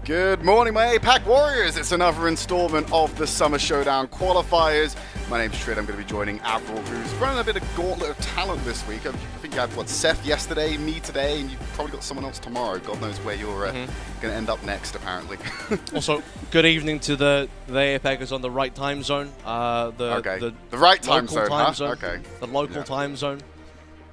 Good morning, my APAC Warriors. It's another installment of the Summer Showdown Qualifiers. My name's Trid. I'm going to be joining Avril, who's running a bit of gauntlet of talent this week. I think you had, Seth yesterday, me today, and you've probably got someone else tomorrow. God knows where you're going to end up next, apparently. Also, good evening to the APACers on the right time zone. The right time zone, Okay. The local time zone.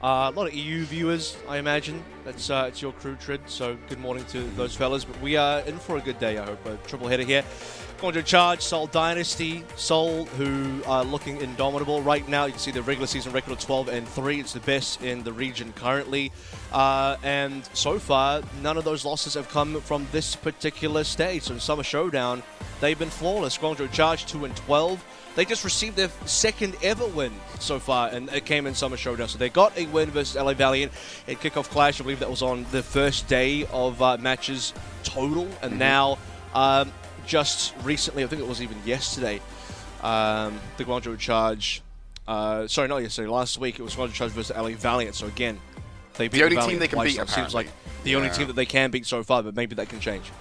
A lot of EU viewers, I imagine. It's your crew, Trid, so good morning to those fellas. But we are in for a good day, I hope. A triple header here. Guangzhou Charge, Seoul Dynasty. Seoul, who are looking indomitable right now. You can see the regular season record of 12-3. It's the best in the region currently. And so far, none of those losses have come from this particular stage. So in Summer Showdown, they've been flawless. Guangzhou Charge 2-12. They just received their second ever win so far, and it came in Summer Showdown. So they got a win versus LA Valiant in Kickoff Clash. I believe that was on the first day of matches total. And now, just recently, I think it was even yesterday, the Guangzhou Charge, sorry, not yesterday, last week, it was Guangzhou Charge versus LA Valiant. So again, they beat the only team they can beat, apparently. Seems like the only team that they can beat so far, but maybe that can change.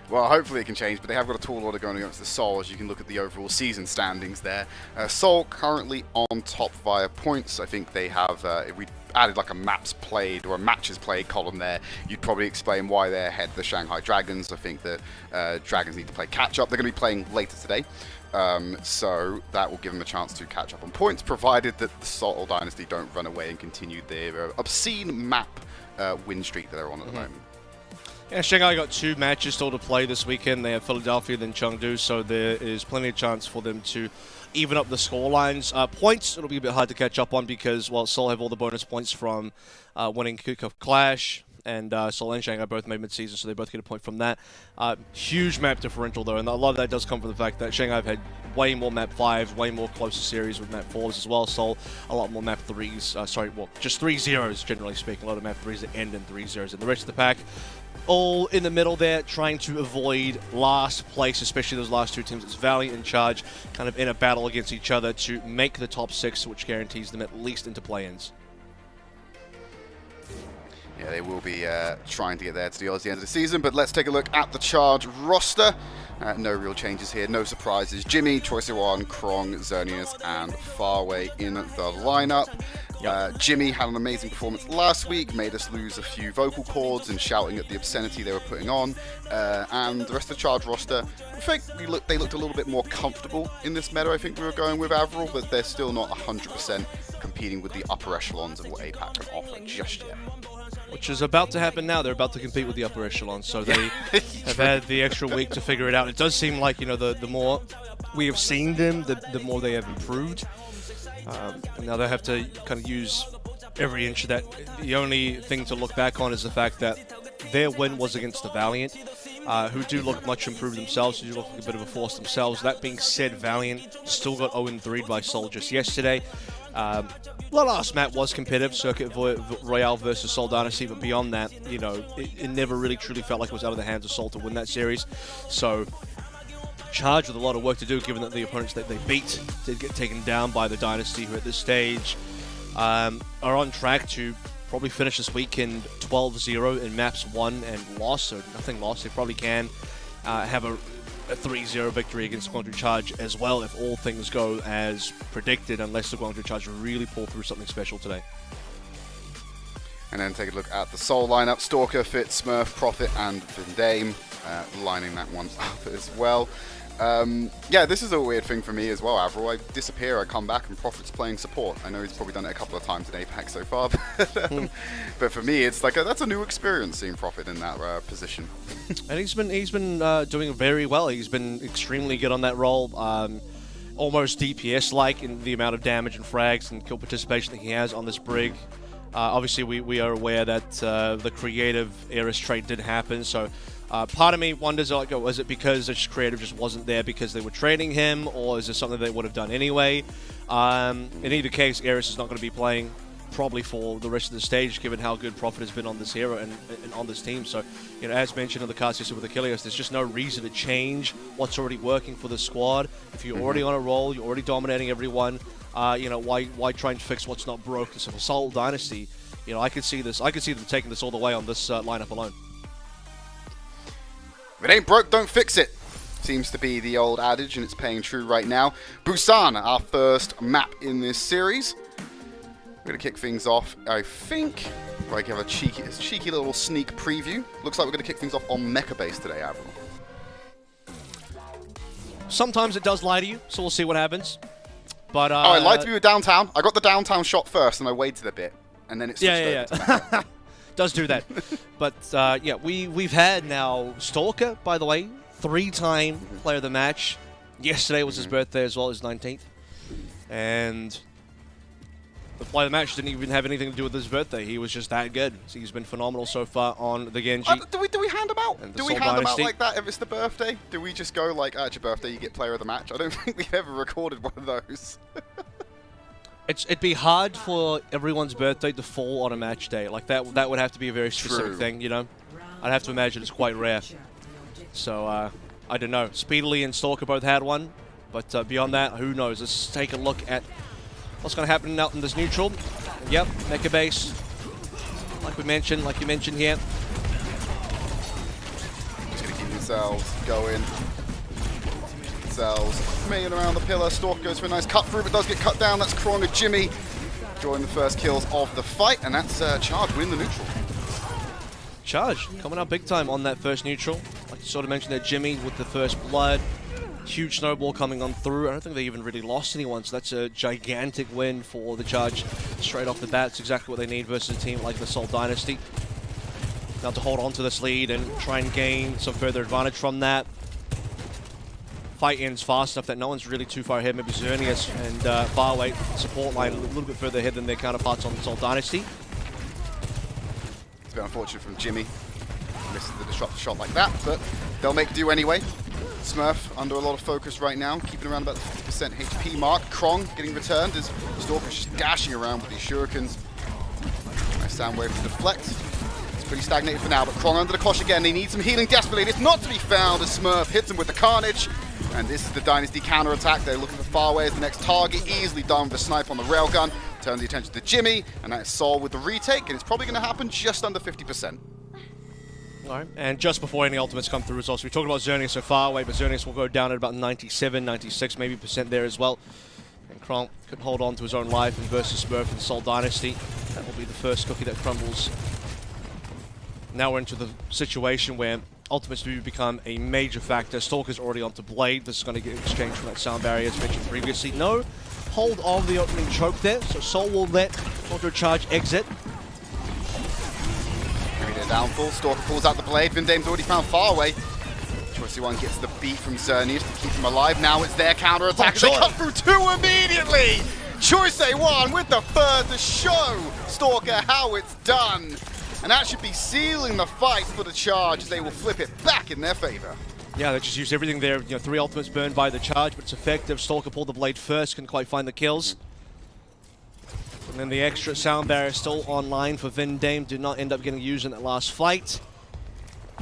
Well, hopefully it can change, but they have got a tall order going against the Seoul, as you can look at the overall season standings there. Seoul currently on top via points. I think they have, if we added like a maps played or a matches played column there, you'd probably explain why they're ahead of the Shanghai Dragons. I think that Dragons need to play catch up. They're going to be playing later today, so that will give them a chance to catch up on points, provided that the Seoul Dynasty don't run away and continue their obscene map win streak that they're on at the moment. Yeah, Shanghai got 2 matches still to play this weekend. They have Philadelphia, then Chengdu, so there is plenty of chance for them to even up the score lines. Points, it'll be a bit hard to catch up on because, well, Seoul have all the bonus points from winning Kickoff Clash, and Seoul and Shanghai both made mid-season, so they both get a point from that. Huge map differential, though, and a lot of that does come from the fact that Shanghai have had way more map 5s, way more closer series with map 4s as well. Seoul, a lot more map 3s, just 3 zeros, generally speaking. A lot of map 3s that end in 3 zeros. And the rest of the pack, all in the middle there, trying to avoid last place, especially those last 2 teams. It's Valiant and Charge kind of in a battle against each other to make the top 6, which guarantees them at least into play-ins. Yeah, they will be trying to get there to the end of the season, but let's take a look at the Charge roster. No real changes here, no surprises. Jimmy, Choi Se-won, Krong, Xerneas, and Farway in the lineup. Jimmy had an amazing performance last week, made us lose a few vocal cords and shouting at the obscenity they were putting on. And the rest of the Charge roster, I think they looked a little bit more comfortable in this meta. I think we were going with Avril, but they're still not 100% competing with the upper echelons of what APAC can offer just yet. Which is about to happen now. They're about to compete with the upper echelons, so they have had the extra week to figure it out. It does seem like, the more we have seen them, the more they have improved. And now they have to kind of use every inch of that. The only thing to look back on is the fact that their win was against the Valiant, who do look much improved themselves, who do look like a bit of a force themselves. That being said, Valiant still got 0-3 by Seoul just yesterday. The last map was competitive, Circuit Royale versus Seoul Dynasty, but beyond that, it never really truly felt like it was out of the hands of Seoul to win that series. So, Charge with a lot of work to do, given that the opponents that they beat did get taken down by the Dynasty, who at this stage are on track to probably finish this weekend 12-0 in maps 1 and lost, so nothing lost. They probably can have a 3-0 victory against Guangzhou Charge as well if all things go as predicted, unless the Guangzhou Charge really pull through something special today. And then take a look at the Seoul lineup. Stalker, Fit, Smurf, Prophet, and Vindame lining that one up as well. Yeah, this is a weird thing for me as well, Avril. I disappear, I come back, and Prophet's playing support. I know he's probably done it a couple of times in APAC so far, but for me, it's like that's a new experience seeing Prophet in that position. And he's been doing very well. He's been extremely good on that role. Almost DPS-like in the amount of damage and frags and kill participation that he has on this brig. Obviously, we are aware that the creative Eris trade did happen, so part of me wonders, was it because the creative just wasn't there because they were trading him, or is this something they would have done anyway? In either case, Eris is not going to be playing probably for the rest of the stage, given how good Prophet has been on this hero and on this team. So, as mentioned in the cast with Achilles, there's just no reason to change what's already working for the squad. If you're already on a roll, you're already dominating everyone. Why try and fix what's not broken? So for Seoul Dynasty, I could see them taking this all the way on this lineup alone. If it ain't broke, don't fix it. Seems to be the old adage, and it's paying true right now. Busan, our first map in this series. We're going to kick things off, I think. I have a cheeky little sneak preview. Looks like we're going to kick things off on Mecca Base today, Avril. Sometimes it does lie to you, so we'll see what happens. But oh, I lied to you with downtown. I got the downtown shot first, and I waited a bit, and then it switched over to Mecca. Does do that. But yeah, we've had now Stalker, by the way, 3-time player of the match. Yesterday was his birthday as well, his 19th. And the player of the match didn't even have anything to do with his birthday. He was just that good. So he's been phenomenal so far on the Genji. Do we hand him out? Do we hand him out like that if it's the birthday? Do we just go like, at your birthday, you get player of the match? I don't think we've ever recorded one of those. It'd be hard for everyone's birthday to fall on a match day. Like that would have to be a very specific thing, you know? I'd have to imagine it's quite rare. So, I don't know. Speedily and Stalker both had one. But beyond that, who knows? Let's take a look at what's going to happen out in this neutral. Yep, Mecca Base. Like you mentioned here. Just going to keep themselves going. Million around the pillar. Stalker goes for a nice cut through, but does get cut down. That's Krong and Jimmy drawing the first kills of the fight, and that's Charge win the neutral. Charge coming out big time on that first neutral. Like you sort of mentioned there, Jimmy with the first blood. Huge snowball coming on through. I don't think they even really lost anyone, so that's a gigantic win for the Charge straight off the bat. It's exactly what they need versus a team like the Seoul Dynasty. Now to hold on to this lead and try and gain some further advantage from that. Fight ends fast enough that no one's really too far ahead. Maybe Xerneas and Faraway support line a little bit further ahead than their counterparts on the Seoul Dynasty. It's a bit unfortunate from Jimmy. Misses the disruptor shot like that, but they'll make do anyway. Smurf under a lot of focus right now, keeping around about the 50% HP mark. Krong getting returned as Stalker's just dashing around with these shurikens. Nice sound wave to deflect. It's pretty stagnated for now, but Krong under the cosh again. They need some healing desperately. It's not to be found as Smurf hits him with the Carnage. And this is the Dynasty counter-attack. They're looking for Faraway as the next target. Easily done with a snipe on the railgun. Turns the attention to Jimmy, and that is Seoul with the retake. And it's probably going to happen just under 50%. All right, and just before any ultimates come through as well. So we talked about Xerneas so far away, but Xerneas will go down at about 97, 96 maybe % there as well. And Krong could hold on to his own life and versus Smurf and Seoul Dynasty. That will be the first cookie that crumbles. Now we're into the situation where ultimates do become a major factor. Stalker's already onto Blade. This is going to get exchanged from that sound barrier as mentioned previously. No hold of the opening choke there, so Seoul will let Auto Charge exit. Downfall. Stalker pulls out the blade. Vindame's already found Faraway. Choicy One gets the beat from Xerneas to keep him alive. Now it's their counter-attack. They cut through 2 immediately! Choicy One with the third to show Stalker how it's done. And that should be sealing the fight for the Charge as they will flip it back in their favor. Yeah, they just used everything there. You know, 3 ultimates burned by the Charge, but it's effective. Stalker pulled the blade first, couldn't quite find the kills. And then the extra sound barrier still online for Vindame. Did not end up getting used in that last fight.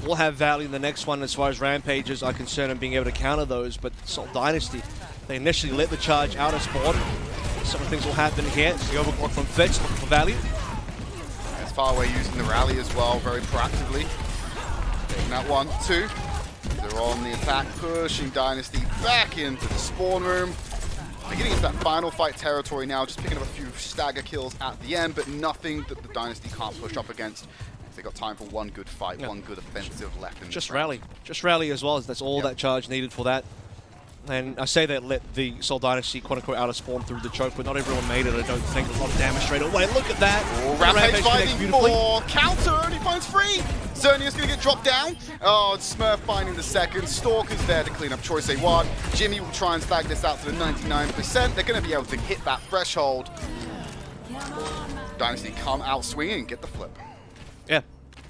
We'll have Valley in the next one as far as Rampages are concerned and being able to counter those. But Seoul Dynasty, they initially let the Charge out of spawn. Some things will happen here. It's the overclock from Fitz looking for Valley. As Faraway using the rally as well, very proactively. Taking that 1, 2. They're on the attack, pushing Dynasty back into the spawn room. They're getting into that final fight territory now, just picking up a few stagger kills at the end, but nothing that the Dynasty can't push up against. They've got time for one good fight, one good offensive left in this round. Just rally as well, as that's all that Charge needed for that. And I say that let the Seoul Dynasty quote-unquote out of spawn through the choke, but not everyone made it, I don't think. A lot of damage straight away. Look at that! Oh, Rampage fighting for counter, only finds 3! Xerneas going to get dropped down. Oh, Smurf finding the second. Stalker's there to clean up Choice A1. Jimmy will try and stag this out to the 99%. They're going to be able to hit that threshold. Dynasty come out swinging, get the flip. Yeah,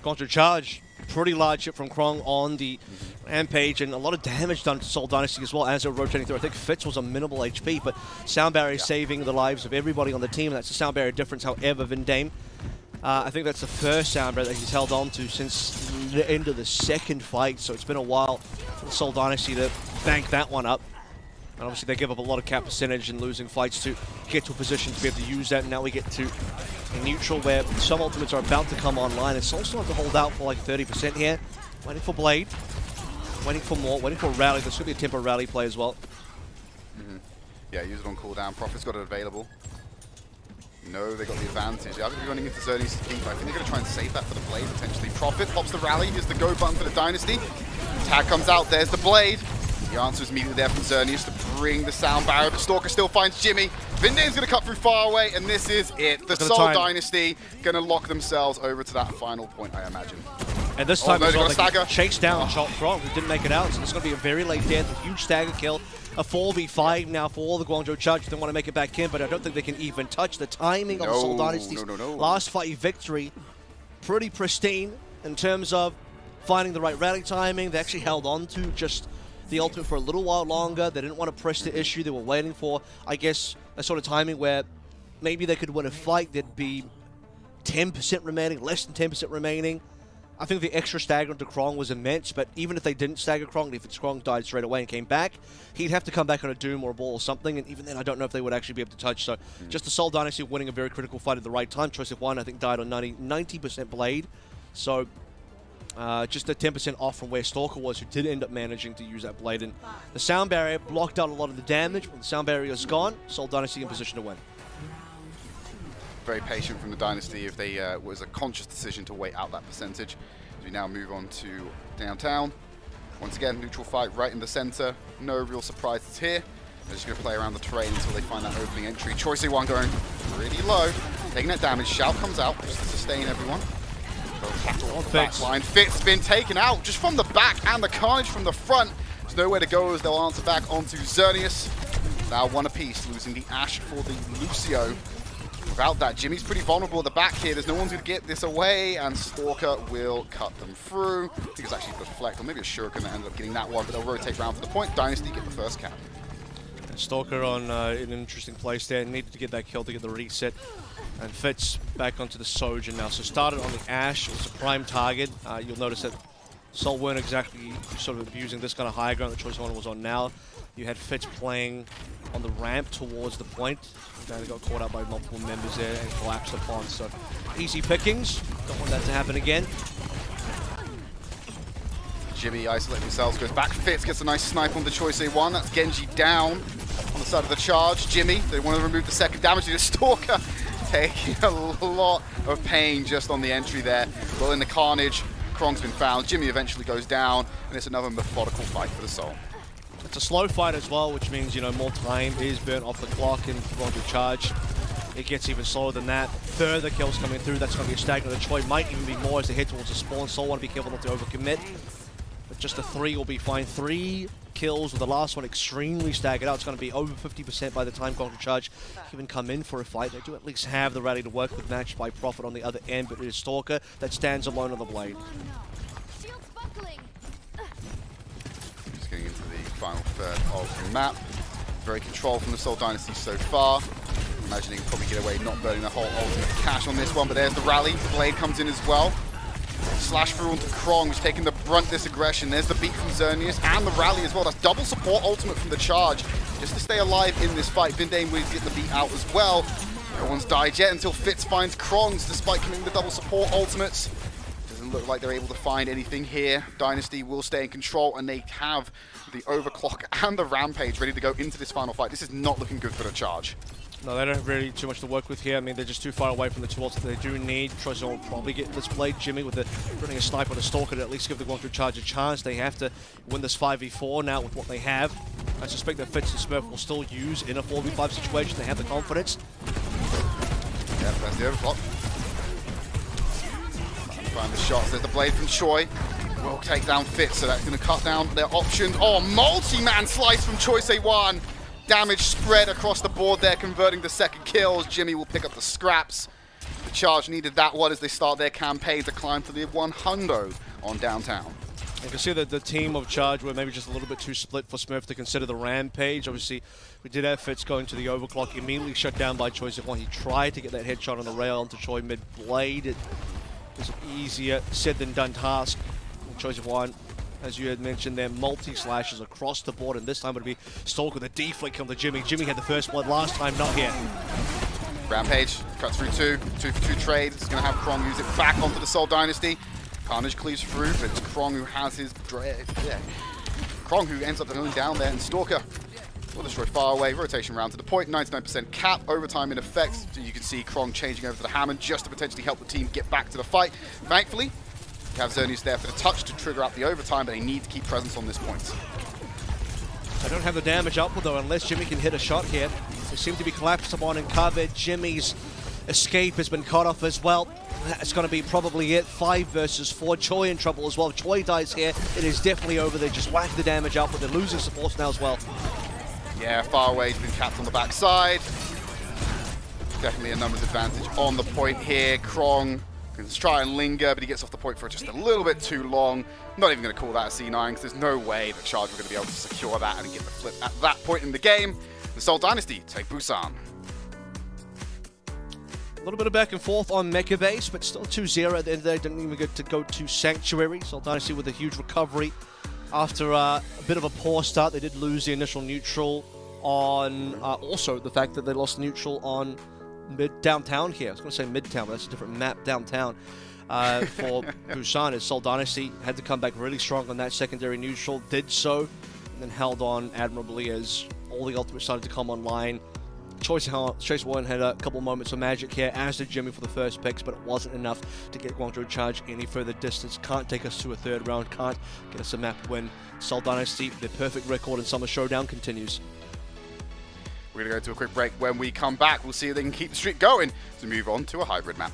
Guangzhou Charge. Pretty large hit from Krong on the Rampage, and a lot of damage done to Seoul Dynasty as well as they're rotating through. I think Fitz was a minimal HP, but Sound Barrier saving the lives of everybody on the team, and that's a Sound Barrier difference. However, Vindame, I think that's the first Sound Barrier that he's held on to since the end of the second fight, so it's been a while for the Seoul Dynasty to bank that one up. And obviously they give up a lot of cap percentage and losing fights to get to a position to be able to use that, and now we get to a neutral where some ultimates are about to come online, and Seoul still have to hold out for like 30% here. Waiting for Blade. Waiting for more, waiting for a rally. This could be a tempo rally play as well. Yeah, use it on cooldown. Prophet's got it available. No, they got the advantage. They're going to be running into Zernius' keep. I think they're going to try and save that for the blade, potentially. Prophet pops the rally. Here's the go button for the Dynasty. Tag comes out. There's the blade. The answer is immediately there from Zernius to bring the sound barrier, but Stalker still finds Jimmy. Vindane's going to cut through far away, and this is it. The Seoul Dynasty going to lock themselves over to that final point, I imagine. And this time, they chase down Shot From, who didn't make it out, so it's going to be a very late death, a huge stagger kill. A 4v5 now for all the Guangzhou Charge. They want to make it back in, but I don't think they can even touch the timing of the Seoul Dynasty's last fight victory. Pretty pristine in terms of finding the right rally timing. They actually held on to just the ultimate for a little while longer. They didn't want to press the issue. They were waiting for, I guess, a sort of timing where maybe they could win a fight. There'd be 10% remaining, less than 10% remaining. I think the extra stagger onto Krong was immense, but even if they didn't stagger Krong, if Krong died straight away and came back, he'd have to come back on a Doom or a Ball or something, and even then I don't know if they would actually be able to touch. So just the Seoul Dynasty winning a very critical fight at the right time. Choice of one, I think, died on 90% blade. So just a 10% off from where Stalker was, who did end up managing to use that blade. And the sound barrier blocked out a lot of the damage. When the sound barrier is gone, Seoul Dynasty in position to win. Very patient from the Dynasty if they was a conscious decision to wait out that percentage. As we now move on to downtown. Once again, neutral fight right in the center. No real surprises here. They're just going to play around the terrain until they find that opening entry. Choice A1 going pretty low. Taking that damage. Shout comes out just to sustain everyone. Backline. Fit's been taken out just from the back, and the carnage from the front. There's nowhere to go as they'll answer back onto Zernius. Now one apiece, losing the Ashe for the Lucio. Without that, Jimmy's pretty vulnerable at the back here. There's no one to get this away, and Stalker will cut them through. I think it's actually Deflect, or maybe a Shuriken that ended up getting that one, but they'll rotate round for the point. Dynasty get the first cap. And Stalker on an interesting place there. Needed to get that kill to get the reset. And Fitz back onto the Sojourn now. So started on the Ashe. It was a prime target. You'll notice that Seoul weren't exactly sort of abusing this kind of high ground that Choice One was on now. You had Fitz playing on the ramp towards the point. They got caught out by multiple members there and collapsed upon. So easy pickings. Don't want that to happen again. Jimmy isolating themselves, goes back. Fitz gets a nice snipe on the Choice A1. That's Genji down on the side of the charge. Jimmy, they want to remove the second damage to the Stalker. Taking a lot of pain just on the entry there. Well, in the carnage, Krong's been found. Jimmy eventually goes down, and it's another methodical fight for the Seoul. It's a slow fight as well, which means, you know, more time is burnt off the clock and going to charge. It gets even slower than that. Further kills coming through. That's going to be a stagnant. The Choi might even be more as they head towards the spawn. Seoul want to be careful not to overcommit. But just a 3 will be fine. 3 kills with the last one extremely staggered out. It's going to be over 50% by the time going to charge even come in for a fight. They do at least have the rally to work with, matched by Prophet on the other end, but it is Stalker that stands alone on the blade. Just getting into the final third of the map. Very controlled from the Seoul Dynasty so far. Imagining probably get away not burning the whole ultimate cash on this one, but there's the rally. Blade comes in as well. Slash through onto Krong, who's taking the brunt of this aggression. There's the beat from Zernius and the rally as well. That's double support ultimate from the charge. Just to stay alive in this fight, Vindane will get the beat out as well. No one's died yet until Fitz finds Krong's, despite committing the double support ultimates. Doesn't look like they're able to find anything here. Dynasty will stay in control, and they have the overclock and the rampage ready to go into this final fight. This is not looking good for the charge. No, they don't have really too much to work with here. I mean, they're just too far away from the two ults that they do need. Choice will probably get this blade. Jimmy with running a sniper on a Stalker to at least give the Guangzhou Charge a chance. They have to win this 5v4 now with what they have. I suspect that Fitz and Smurf will still use in a 4v5 situation. They have the confidence. Yeah, that's the overclock. Find the shots. There's the blade from Choi. Will take down Fitz, so that's going to cut down their options. Oh, multi-man slice from Choice A1. Damage spread across the board there, converting the second kills. Jimmy will pick up the scraps. The charge needed that one as they start their campaign to climb for the 100 on downtown. You can see that the team of Charge were maybe just a little bit too split for Smurf to consider the rampage. Obviously, we did have Fitz going to the overclock, immediately shut down by Choice of One. He tried to get that headshot on the rail onto Choi mid-blade. It was an easier said than done task. And Choice of One, as you had mentioned, there multi-slashes across the board, and this time it would be Stalker with a deflect on the Jimmy. Jimmy had the first blood last time, not here. Rampage cuts through two for two trade. It's going to have Krong use it back onto the Seoul Dynasty. Carnage cleaves through, but it's Krong who has his dread. Yeah. Krong who ends up going down there, and Stalker will destroy far away. Rotation round to the point, 99% cap, overtime in effect. So you can see Krong changing over to the Hammond just to potentially help the team get back to the fight. Thankfully, you have Xerneas there for the touch to trigger out the overtime, but they need to keep presence on this point. I don't have the damage output though, unless Jimmy can hit a shot here. They seem to be collapsed upon and covered. Jimmy's escape has been cut off as well. That's going to be probably it. 5 versus 4. Choi in trouble as well. Choi dies here. It is definitely over. They just whack the damage output. They're losing support now as well. Yeah, far away's been capped on the backside. Definitely a numbers advantage on the point here. Krong can try and linger, but he gets off the point for just a little bit too long. Not even going to call that a C9, because there's no way that Charge were going to be able to secure that and get the flip at that point in the game. The Seoul Dynasty take Busan. A little bit of back and forth on Mecca Base, but still 2-0 at the end of the day. Didn't even get to go to Sanctuary. Seoul Dynasty with a huge recovery after a bit of a poor start. They did lose the initial neutral on also the fact that they lost neutral on downtown here. I was going to say midtown, but that's a different map downtown for Busan. As Seoul Dynasty had to come back really strong on that secondary neutral, did so, and then held on admirably as all the ultimates started to come online. Chase Warren had a couple moments of magic here, as did Jimmy for the first picks, but it wasn't enough to get Guangzhou Charge any further distance. Can't take us to a third round, can't get us a map win. Seoul Dynasty, their perfect record in Summer Showdown continues. We're going to go to a quick break. When we come back, we'll see if they can keep the streak going to move on to a hybrid map.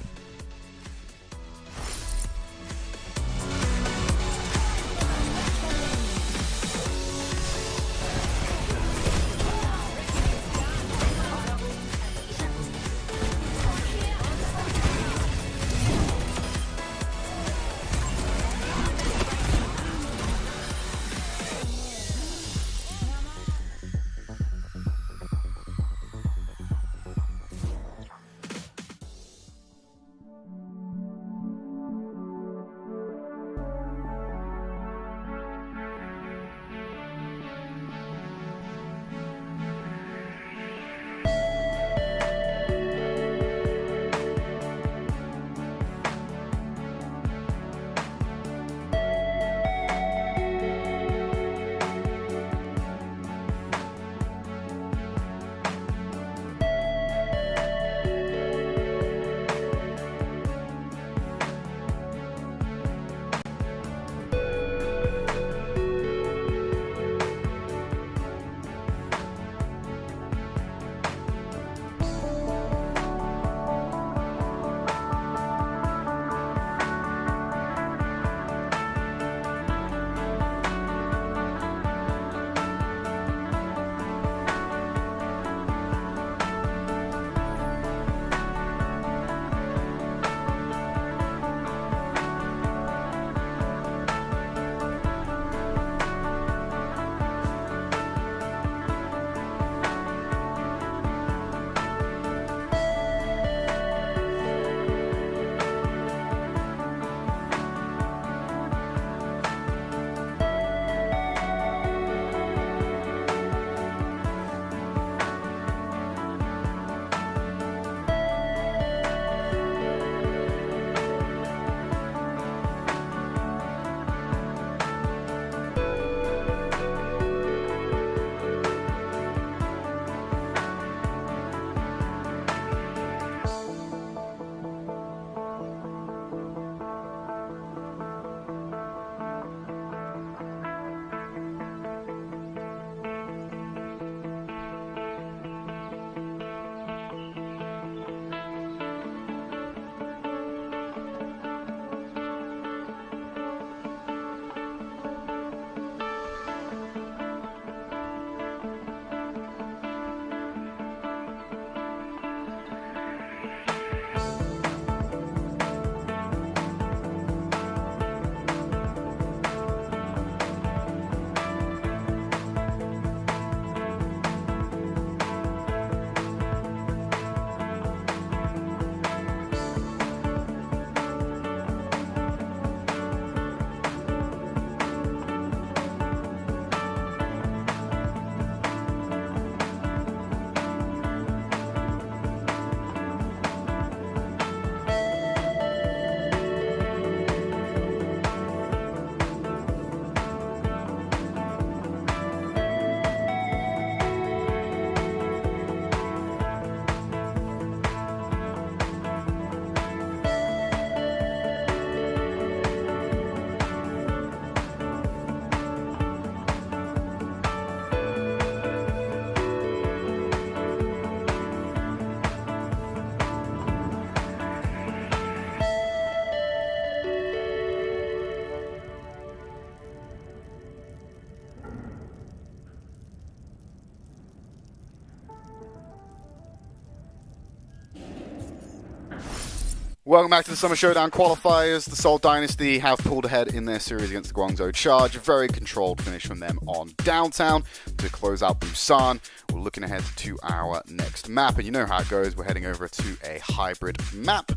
Welcome back to the Summer Showdown qualifiers. The Seoul Dynasty have pulled ahead in their series against the Guangzhou Charge. A very controlled finish from them on downtown to close out Busan. We're looking ahead to our next map, and you know how it goes. We're heading over to a hybrid map,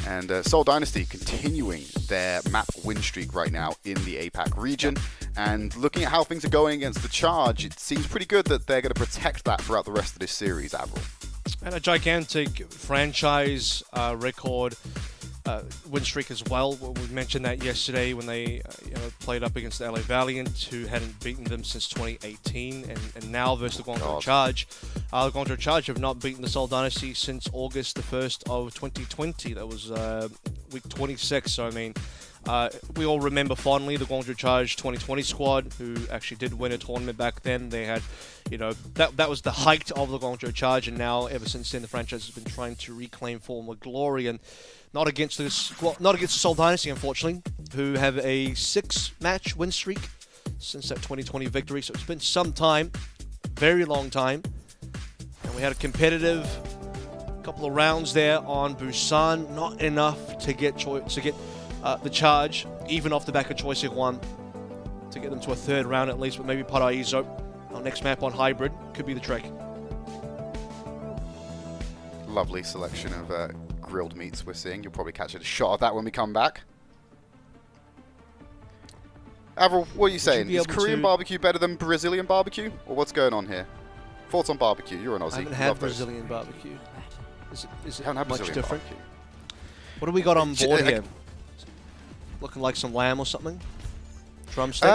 and Seoul Dynasty continuing their map win streak right now in the APAC region. And looking at how things are going against the Charge, it seems pretty good that they're going to protect that throughout the rest of this series, Avril. And a gigantic franchise record win streak as well. We mentioned that yesterday when they played up against the LA Valiant, who hadn't beaten them since 2018, and now versus the Guangzhou Charge. The Guangzhou Charge have not beaten the Seoul Dynasty since August the 1st of 2020. That was week 26. So I mean, we all remember fondly the Guangzhou Charge 2020 squad, who actually did win a tournament back then. They had, that was the height of the Guangzhou Charge, and now ever since then the franchise has been trying to reclaim former glory, and not against the Seoul Dynasty, unfortunately, who have a 6-match win streak since that 2020 victory. So it's been some time, very long time, and we had a competitive couple of rounds there on Busan. Not enough to get the Charge, even off the back of Choi Sik-wan, to get them to a third round at least, but maybe Paraiso, our next map on Hybrid, could be the trick. Lovely selection of grilled meats we're seeing. You'll probably catch a shot of that when we come back. Avril, what are you saying? Is Korean barbecue better than Brazilian barbecue? Or what's going on here? Thoughts on barbecue? You're an Aussie. I haven't had Brazilian barbecue. Is it much Brazilian different? Barbecue. What do we got on board here? Looking like some lamb or something? Drumsticks?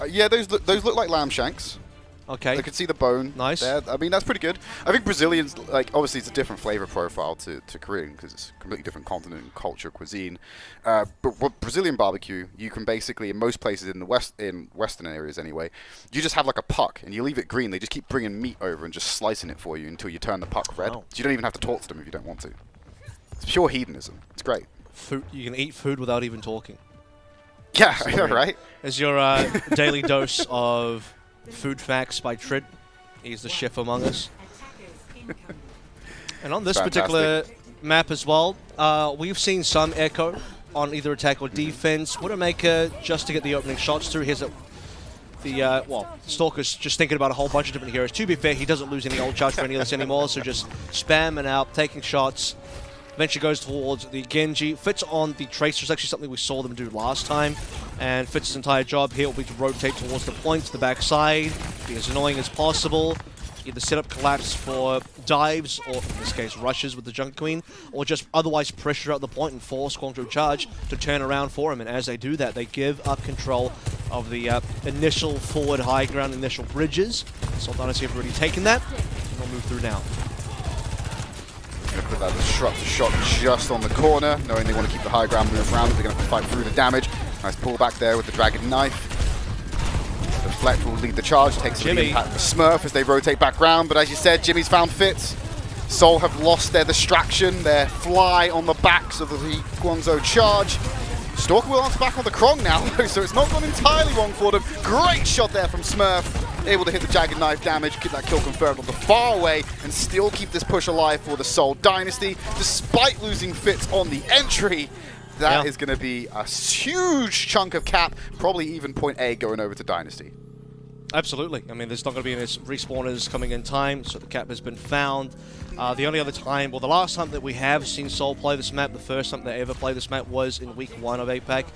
Yeah, those look like lamb shanks. Okay. I can see the bone. Nice. There. I mean, that's pretty good. I think Brazilians, obviously it's a different flavor profile to Korean, because it's a completely different continent and culture, cuisine. But what Brazilian barbecue, you can basically, in most places in the Western areas anyway, you just have like a puck, and you leave it green. They just keep bringing meat over and just slicing it for you until you turn the puck red. Wow. So you don't even have to talk to them if you don't want to. It's pure hedonism. It's great. Food, you can eat food without even talking. Yeah, I know, right? As your daily dose of food facts by Trid. He's the chef among us. And on this particular map as well, we've seen some echo on either attack or defense. Widowmaker, just to get the opening shots through. Here's Stalker's just thinking about a whole bunch of different heroes. To be fair, he doesn't lose any old charge for any of this anymore, so just spamming out, taking shots. Eventually goes towards the Genji. Fitz on the Tracer is actually something we saw them do last time. And Fitz's entire job here will be to rotate towards the point, to the backside, be as annoying as possible. Either set up collapse for dives, or in this case rushes with the Junk Queen, or just otherwise pressure out the point and force Guangzhou Charge to turn around for him. And as they do that, they give up control of the initial forward high ground, initial bridges. Seoul Dynasty have already taken that, and they'll move through now. Going to put that disruptor shot just on the corner, knowing they want to keep the high ground move around. They're going to fight through the damage. Nice pullback there with the Dragon Knife. Deflect will lead the charge, takes the impact of the Smurf as they rotate back round. But as you said, Jimmy's found Fitz. Seoul have lost their distraction, their fly on the backs of the Guangzhou Charge. Stalker will answer back on the Krong now, so it's not gone entirely wrong for them. Great shot there from Smurf. Able to hit the Jagged Knife damage, get that kill confirmed on the far away, and still keep this push alive for the Seoul Dynasty, despite losing Fitz on the entry. That is going to be a huge chunk of cap, probably even point A going over to Dynasty. Absolutely. I mean, there's not going to be any respawners coming in time, so the cap has been found. The only other time, well, the last time that we have seen Seoul play this map, the first time they ever played this map was in week 1 of APAC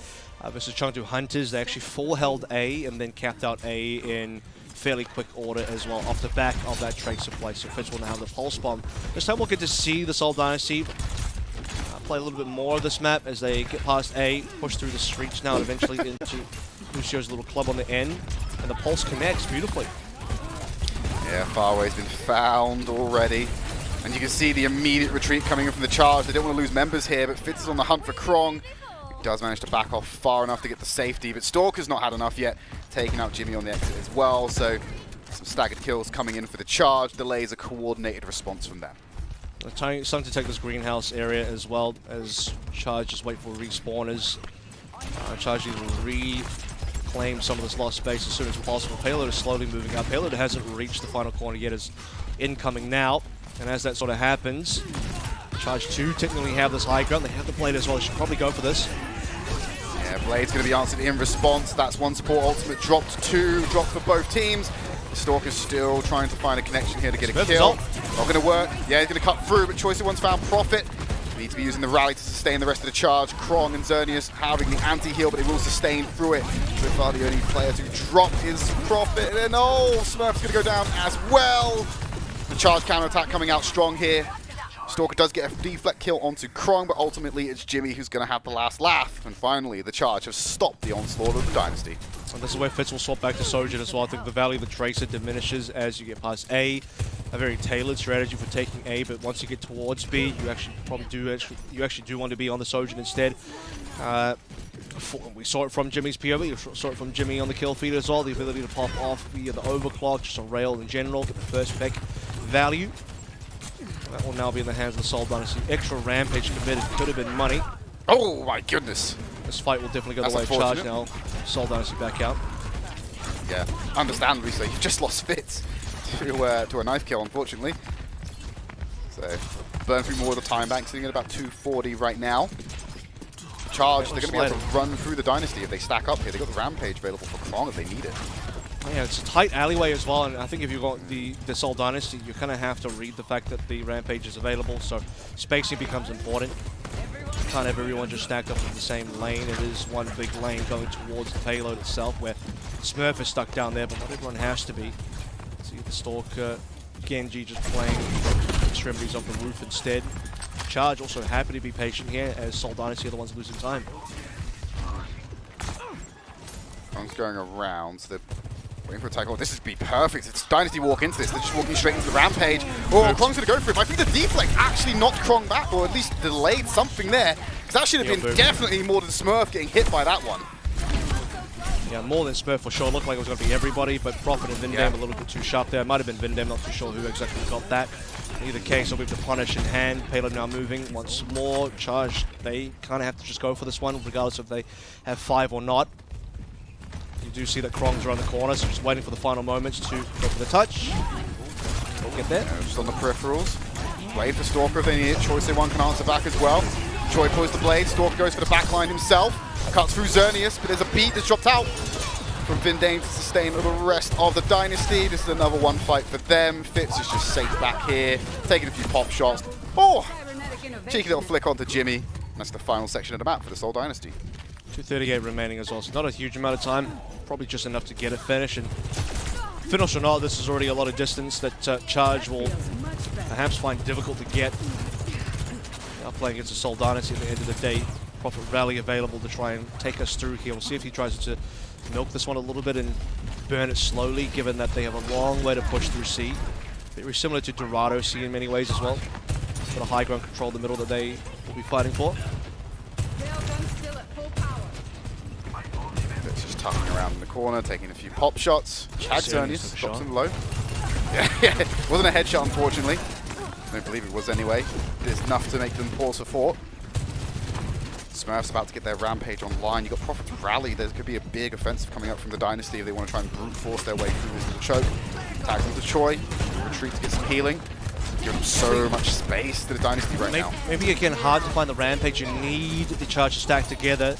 versus Chengdu Hunters. They actually full held A and then capped out A in fairly quick order as well off the back of that Tracer play. So Fitz will now have the Pulse Bomb. This time we'll get to see the Seoul Dynasty play a little bit more of this map as they get past A, push through the streets now and eventually into Lucio's little club on the end. And the Pulse connects beautifully. Yeah, Farway's been found already. And you can see the immediate retreat coming in from the Charge. They don't want to lose members here, but Fitz is on the hunt for Krong. He does manage to back off far enough to get the safety, but Stalker's not had enough yet, taking out Jimmy on the exit as well. So some staggered kills coming in for the Charge. Delays a coordinated response from them. Starting to take this greenhouse area as well as Charge just wait for respawners. Charge will reclaim some of this lost space as soon as possible. Payload is slowly moving up. Payload hasn't reached the final corner yet, is incoming now. And as that sort of happens, Charge 2 technically have this high ground. They have the Blade as well. They should probably go for this. Yeah, Blade's going to be answered in response. That's one support ultimate dropped, 2 dropped for both teams. The Stalker's still trying to find a connection here to get a kill. Not going to work. Yeah, he's going to cut through, but Choicy One's found Profit. Need to be using the rally to sustain the rest of the charge. Krong and Xerneas having the anti-heal, but they will sustain through it. So far, the only player to drop is Profit. And oh, Smurf's going to go down as well. The charge counter-attack coming out strong here. Stalker does get a deflect kill onto Krong, but ultimately it's Jimmy who's going to have the last laugh. And finally, the charge has stopped the onslaught of the Dynasty. And this is where Fitz will swap back to Sojin as well. I think the value of the Tracer diminishes as you get past A. A very tailored strategy for taking A, but once you get towards B, you actually probably do want to be on the Sojin instead. We saw it from Jimmy's POV, we saw it from Jimmy on the kill feed as well. The ability to pop off via the overclock, just a rail in general, get the first pick value. That will now be in the hands of the Seoul Dynasty. Extra rampage committed, could have been money. Oh my goodness. This fight will definitely go the way of charge now. Seoul Dynasty back out. Yeah, understandably so. You just lost Fitz to a knife kill, unfortunately. So, burn through more of the time bank, sitting at about 240 right now. Charge, they're going to be able to run through the Dynasty if they stack up here. They've got the Rampage available for Krong if they need it. Yeah, it's a tight alleyway as well, and I think if you've got the Seoul Dynasty, you kind of have to read the fact that the Rampage is available, so spacing becomes important. You can't have everyone just stacked up in the same lane. It is one big lane going towards the payload itself, where Smurf is stuck down there, but not everyone has to be. See the Stalker, Genji just playing extremities of the roof instead. Charge also happy to be patient here, as Seoul Dynasty are the ones losing time. Krong's going around, so they're waiting for a tackle. This would be perfect. It's Dynasty walk into this. They're just walking straight into the Rampage. Oh, Krong's going to go for it. But I think the deflect actually knocked Krong back, or at least delayed something there. Because that should have been definitely more than Smurf getting hit by that one. Yeah, more than Smurf for sure. Looked like it was going to be everybody, but Profit and Vindam a little bit too sharp there. Might have been Vindam, not too sure who exactly got that. In either case, I'll be able to punish in hand. Payload now moving once more. Charge, they kind of have to just go for this one, regardless if they have 5 or not. You do see that Krong's around the corner, so just waiting for the final moments to go for the touch. Don't get there. Just on the peripherals. Blade for Stalker if they need it. Choicy One can answer back as well. Choi pulls the Blade. Stalker goes for the backline himself. Cuts through Xerneas, but there's a beat that's dropped out from Vindane to sustain the rest of the Dynasty. This is another one fight for them. Fitz is just safe back here, taking a few pop shots. Oh! Cheeky little flick onto Jimmy. And that's the final section of the map for the Seoul Dynasty. 2:38 remaining as well, so not a huge amount of time. Probably just enough to get it finished. And finish or not, this is already a lot of distance that Charge will perhaps find difficult to get. Now playing against the Seoul Dynasty at the end of the day. Proper rally available to try and take us through here. We'll see if he tries to milk this one a little bit and burn it slowly, given that they have a long way to push through C. Very similar to Dorado C in many ways as well. Got a high ground control in the middle that they will be fighting for. It's just tucking around in the corner, taking a few pop shots. Xerneas drops him low. Yeah, it wasn't a headshot, unfortunately. I don't believe it was anyway. It's enough to make them pause for thought. Smurf's about to get their Rampage online. You've got Profit to rally. There could be a big offensive coming up from the Dynasty if they want to try and brute force their way through this little choke. Tags into Choi. Retreat to get some healing. Give them so much space to the Dynasty right now. Maybe again, hard to find the Rampage. You need the charge to stack together.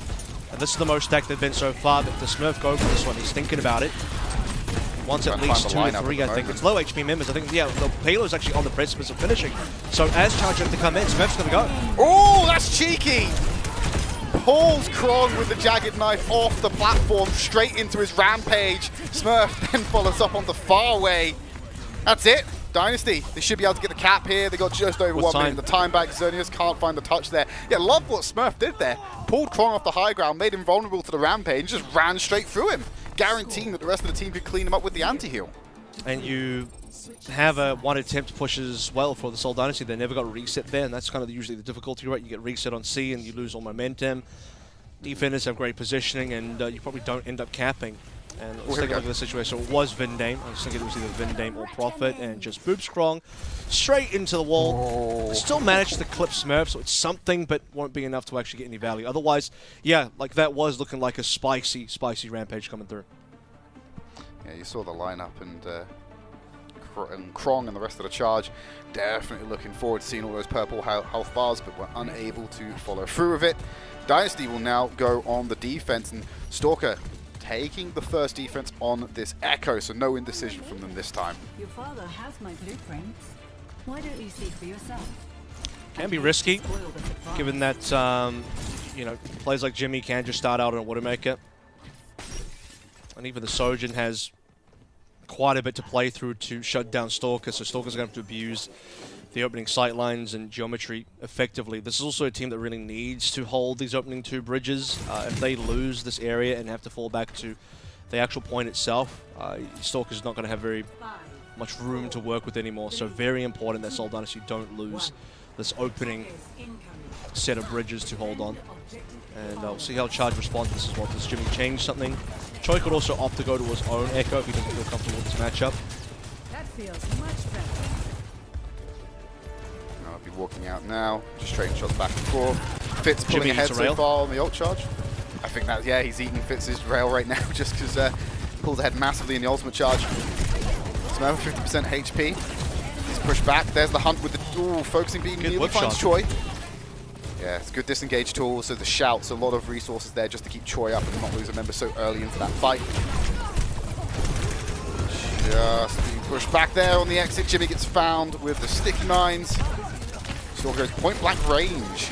And this is the most stacked they've been so far. But the Smurf go for this one. He's thinking about it. He wants at least 2 or 3, I think. It's low HP members. I think, yeah, the payload is actually on the precipice of finishing. So as Charge have to come in, Smurf's going to go. Oh, that's cheeky! Pulls Krong with the jagged knife off the platform straight into his Rampage. Smurf then follows up on the far way. That's it. Dynasty, they should be able to get the cap here. They got just over 1 minute in the time back. Xerneas can't find the touch there. Yeah, love what Smurf did there. Pulled Krong off the high ground, made him vulnerable to the Rampage, and just ran straight through him, guaranteeing that the rest of the team could clean him up with the anti-heal. And you have a one attempt push as well for the Seoul Dynasty. They never got reset there, and that's kind of usually the difficulty, right? You get reset on C and you lose all momentum. Defenders have great positioning, and you probably don't end up capping. And let's take a look at the situation. So it was Vindame. I was thinking it was either Vindame or Profit, and just boobs Krong straight into the wall. Oh. Still managed to clip Smurf, so it's something, but won't be enough to actually get any value. Otherwise, yeah, like that was looking like a spicy Rampage coming through. Yeah, you saw the lineup, and and Krong and the rest of the charge. Definitely looking forward to seeing all those purple health bars, but we're unable to follow through with it. Dynasty will now go on the defense, and Stalker taking the first defense on this Echo, so no indecision from them this time. Your father has my blueprints. Why don't you see for yourself? Can be risky, given that you know, players like Jimmy can just start out on a Widowmaker. And even the Sojin has quite a bit to play through to shut down Stalker, so Stalker's going to have to abuse the opening sight lines and geometry effectively. This is also a team that really needs to hold these opening 2 bridges. If they lose this area and have to fall back to the actual point itself, Stalker's not going to have very much room to work with anymore, so very important that Seoul Dynasty don't lose this opening set of bridges to hold on. And we'll see how Charge responds. This is what does Jimmy change something. Choi could also opt to go to his own Echo if he doesn't feel comfortable with this matchup. That feels much better. I'll be walking out now, just trading shots back and forth. Fitz pulling Jimmy ahead eats a so rail. far on the ult charge. I think that, yeah, he's eating Fitz's rail right now just because pulls ahead massively in the ultimate charge. Smurf 50% HP. He's pushed back. There's the hunt with the, ooh, focusing beam. Nearly finds Choi. Yeah, it's a good disengage tool, so the shouts, a lot of resources there just to keep Choi up and not lose a member so early into that fight. Just being pushed back there on the exit. Jimmy gets found with the sticky mines. Still goes point blank range.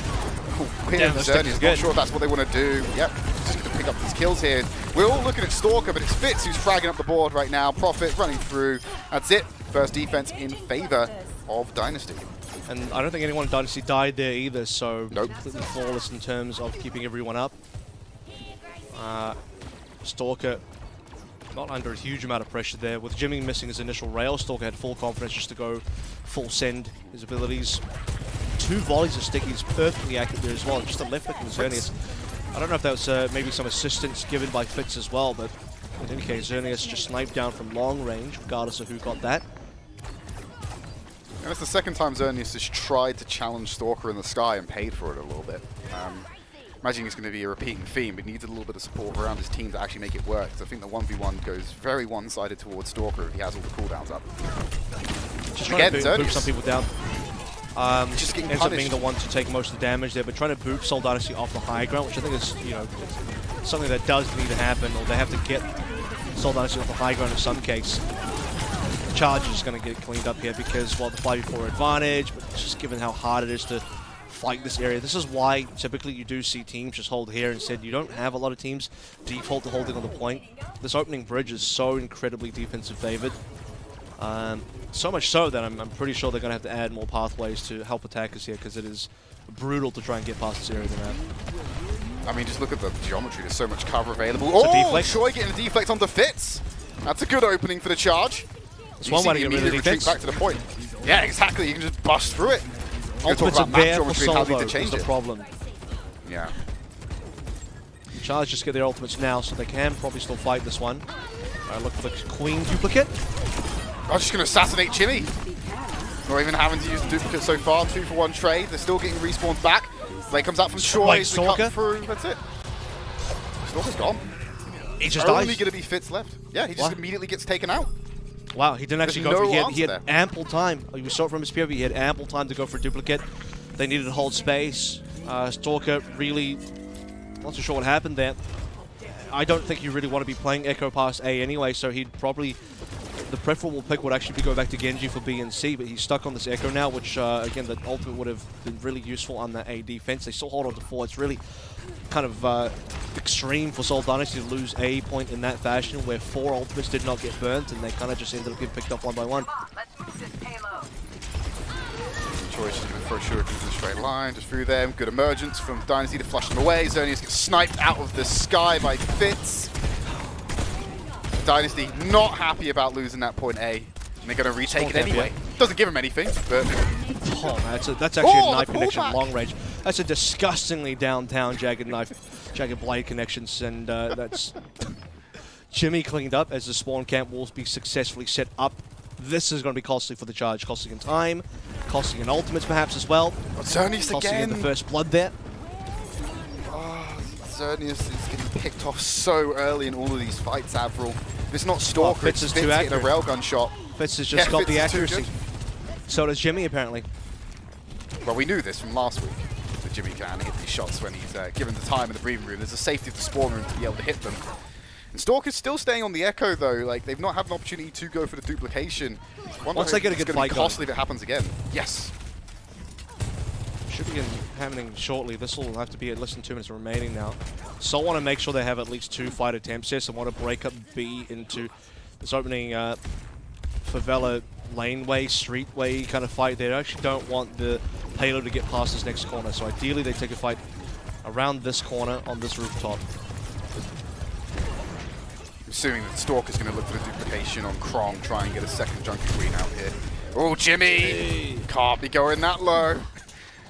Weird, Zernius, not sure if that's what they want to do. Yep, just going to pick up these kills here. We're all looking at Stalker, but it's Fitz who's fragging up the board right now. Profit running through. That's it. First defense in favor of Dynasty. And I don't think anyone in Dynasty died there either, so nope. Completely flawless in terms of keeping everyone up. Stalker not under a huge amount of pressure there. With Jimmy missing his initial rail, Stalker had full confidence just to go full send his abilities. 2 volleys of stickies perfectly accurate there as well. Just a left flick from Xerneas. I don't know if that was maybe some assistance given by Fitz as well, but in any case, Xerneas just sniped down from long range, regardless of who got that. And it's the second time Xerneas has tried to challenge Stalker in the sky and paid for it a little bit. Imagining it's going to be a repeating theme, but needs a little bit of support around his team to actually make it work. So I think the 1v1 goes very one-sided towards Stalker if he has all the cooldowns up. Just trying to boop some people down. Just getting ends punished. up being the one to take most of the damage there, but trying to boop Seoul Dynasty off the high ground, which I think is, you know, something that does need to happen, or they have to get Seoul Dynasty off the high ground in some case. Charge is going to get cleaned up here because, well, the 5v4 advantage, but just given how hard it is to fight this area. This is why typically you do see teams just hold here. Instead, you don't have a lot of teams default to holding on the point. This opening bridge is so incredibly defensive favored. So much so that I'm pretty sure they're going to have to add more pathways to help attackers here because it is brutal to try and get past this area than that. I mean, just look at the geometry. There's so much cover available. Oh, Choi getting a deflect onto Fitz. That's a good opening for the charge. It's one way to get rid of the retreat back to the point. Yeah, exactly. You can just bust through it. Ultimates are there for Salvo is the problem. Yeah. Charge just get their ultimates now, so they can probably still fight this one. Look for the Queen duplicate. I'm just going to assassinate Jimmy. Not even having to use the duplicate so far. 2-for-1 trade. They're still getting respawns back. Blade comes out from Choi. They cut through. That's it. Stalker's gone. He just only dies. going to be Fitz left. Yeah, he just immediately gets taken out. Wow, he didn't actually go for. He had ample time. We saw it from his POV. He had ample time to go for a duplicate. They needed to hold space. Stalker really not too sure what happened there. I don't think you really want to be playing Echo past A anyway, so he'd probably... The preferable pick would actually be go back to Genji for B and C, but he's stuck on this Echo now, which, again, the ultimate would have been really useful on that A defense. They still hold on to 4. It's really kind of extreme for Seoul Dynasty to lose A point in that fashion, where 4 ultimates did not get burnt, and they kind of just ended up getting picked off one by one. Choice is going to throw shurikens in a straight line, just through them. Good emergence from Dynasty to flush them away. Xerneas gets sniped out of the sky by Fitz. Dynasty not happy about losing that point A, and they're going to retake it anyway. Doesn't give him anything, but... Oh, man, that's actually a knife connection long range. That's a disgustingly downtown jagged blade connections, and that's... Jimmy cleaned up as the spawn camp will be successfully set up. This is going to be costly for the charge, costing in time, costing in ultimates perhaps as well. Xerneas costing again. in the first blood there. Xerneas is getting picked off so early in all of these fights, Avril. If it's not Stalker, it's Fitz hitting a railgun shot. Fitz has just got Fitz the is too accuracy. So does Jimmy, apparently. Well, we knew this from last week, that Jimmy can hit these shots when he's given the time in the breathing room. There's a safety of the spawn room to be able to hit them. And Stalker's still staying on the Echo, though. Like, they've not had an opportunity to go for the duplication. Once they get a good fight going. Costly if it happens again. Yes. Should be happening shortly. This will have to be at less than 2 minutes remaining now. So I want to make sure they have at least 2 fight attempts here. So I want to break up B into this opening favela laneway, streetway kind of fight. They actually don't want the payload to get past this next corner. So ideally they take a fight around this corner on this rooftop. Assuming that Stalker's going to look for the duplication on Krong, try and get a second Junkie Queen out here. Oh, Jimmy! Can't be going that low.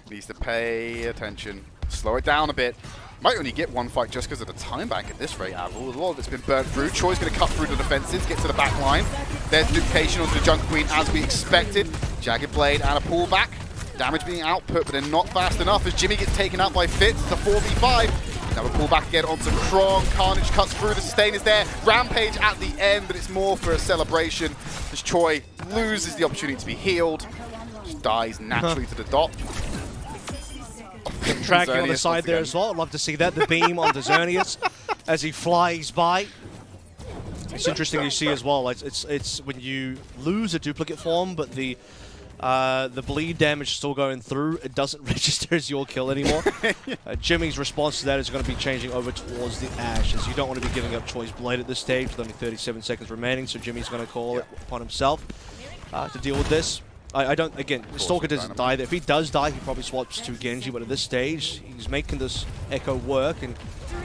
Needs to pay attention. Slow it down a bit. Might only get one fight just because of the time bank at this rate, Avril. A lot of it's been burnt through. Choi's going to cut through the defenses, get to the back line. There's duplication onto the Junkie Queen as we expected. Jagged Blade and a pullback. Damage being output, but they're not fast enough as Jimmy gets taken out by Fitz. It's a 4v5. Now a pullback again onto Krong. Carnage cuts through. The sustain is there. Rampage at the end, but it's more for a celebration as Choi loses the opportunity to be healed. Just dies naturally to the dot. Tracking on the side there as well. I'd love to see that. The beam on the Xerneas as he flies by. It's interesting to see as well. It's when you lose a duplicate form, but the bleed damage is still going through. It doesn't register as your kill anymore. Jimmy's response to that is going to be changing over towards the Ashe, as you don't want to be giving up Choi's Blade at this stage with only 37 seconds remaining, so Jimmy's going to call it upon himself to deal with this. I don't, again, Stalker doesn't die there. If he does die, he probably swaps to Genji, but at this stage, he's making this Echo work, and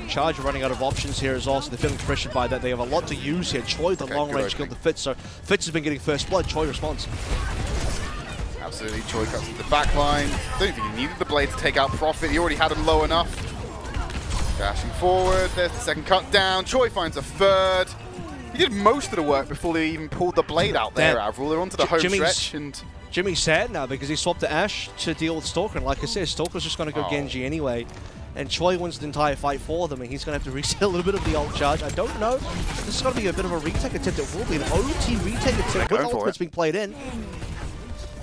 Charge are running out of options here as well, so they're feeling pressured by that. They have a lot to use here. Choi, the long-range kill to Fitz, so Fitz has been getting first blood. Choi responds. Absolutely, Choi cuts to the back line. Don't think he needed the blade to take out Profit. He already had him low enough. Dashing forward, there's the second cut down. Choi finds a third. He did most of the work before they even pulled the blade out there, Avril. They're onto the home stretch. And Jimmy's sad now because he swapped to Ashe to deal with Stalker. And like I said, Stalker's just going to go Genji anyway. And Choi wins the entire fight for them, and he's going to have to reset a little bit of the ult charge. I don't know. This is going to be a bit of a retake attempt. It will be an OT retake attempt with ultimates being played in.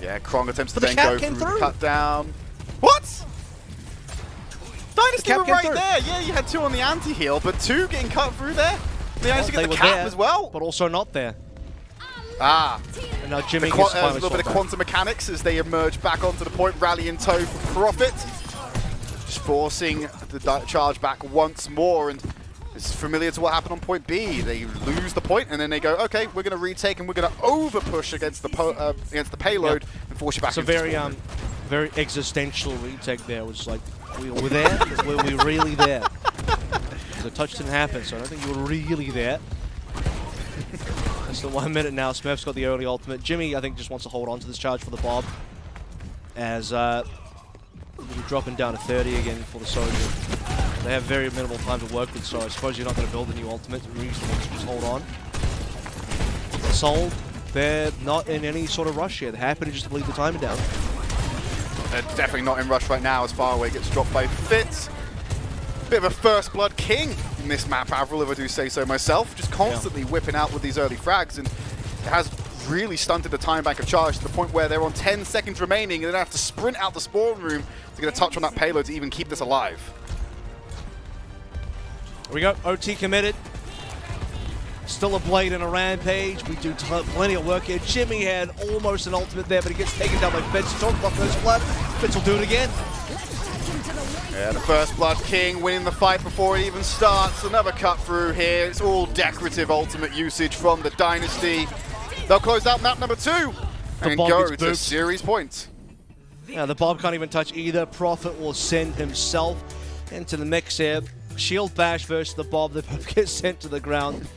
Yeah, Krong attempts to then go through, cut down. What? Dynasty were right there. Yeah, you had 2 on the anti-heal, but 2 getting cut through there. They managed to get the cap as well. But also not there. Ah. And now Jimmy gets a little bit of quantum mechanics as they emerge back onto the point. Rally in tow for Profit. Just forcing the charge back once more. And it's familiar to what happened on point B. They lose the point and then they go, okay, we're going to retake and we're going to over push against the payload and force you back. It's a very existential retake there. It was like, were there? Were we really there? The touch didn't happen, so I don't think you were really there. It's the 1 minute now. Smurf's got the early ultimate. Jimmy, I think, just wants to hold on to this charge for the Bob. As we're dropping down to 30 again for the Soldier. They have very minimal time to work with, so I suppose you're not going to build a new ultimate. Reasonable to just hold on. Seoul, they're not in any sort of rush here. They're happy to just bleed the timer down. They're definitely not in rush right now as Far Away gets dropped by Fitz. Bit of a first blood king in this map, Avril, if I do say so myself. Just constantly whipping out with these early frags, and it has really stunted the time bank of charge to the point where they're on 10 seconds remaining and they have to sprint out the spawn room to get a touch on that payload to even keep this alive. Here we go, OT committed. Still a Blade and a Rampage. We do plenty of work here. Jimmy had almost an ultimate there, but he gets taken down by Fitz. Talk about first blood. Fitz will do it again. Yeah, the First Blood King winning the fight before it even starts. Another cut through here. It's all decorative ultimate usage from the Dynasty. They'll close out map number 2 and go to series points. Yeah, the Bob can't even touch either. Prophet will send himself into the mix here. Shield bash versus the Bob. The Bob gets sent to the ground.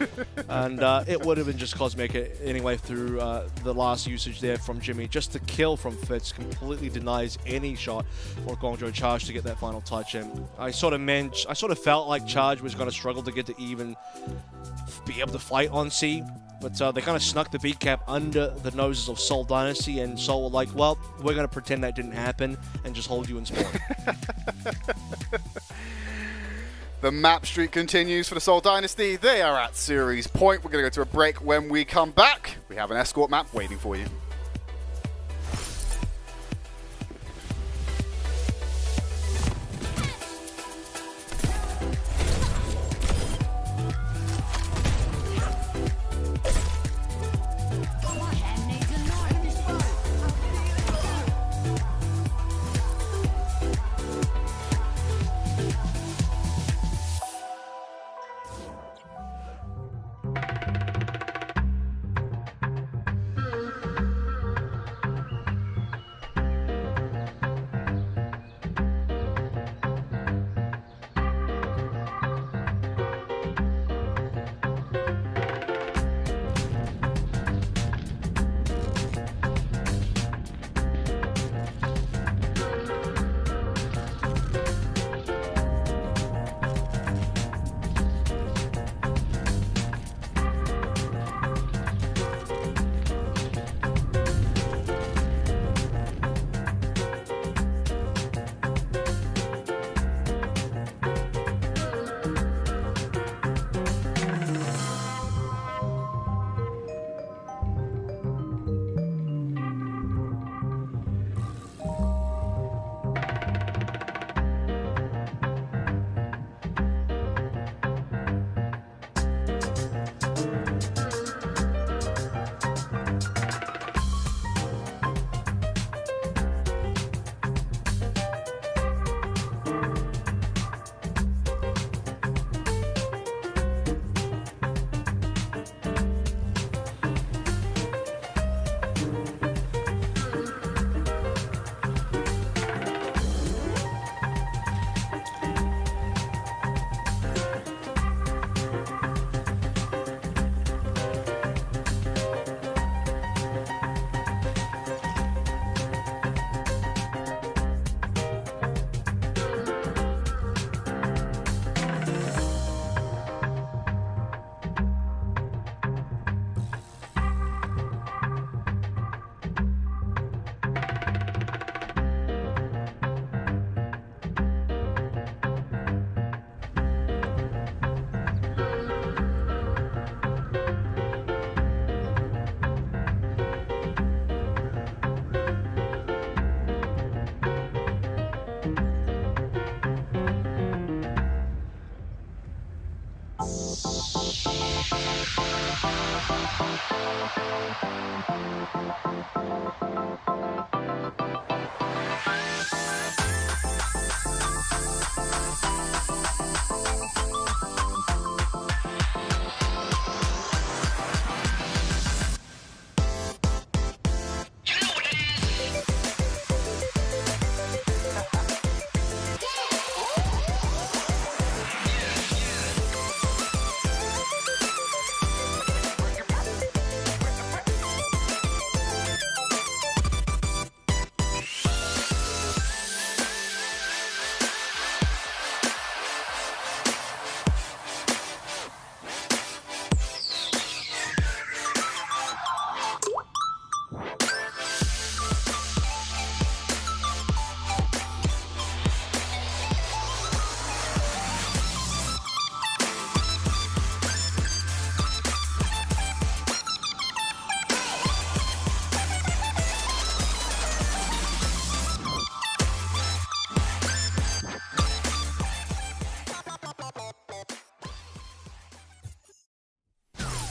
And it would have been just cosmic anyway through the last usage there from Jimmy. Just the kill from Fitz completely denies any shot for Guangzhou Charge to get that final touch. And I sort of felt like Charge was going to struggle to get to even be able to fight on C. But they kind of snuck the beat cap under the noses of Seoul Dynasty, and Seoul were like, well, we're going to pretend that didn't happen and just hold you in spawn. The map streak continues for the Seoul Dynasty. They are at series point. We're going to go to a break. When we come back, we have an escort map waiting for you.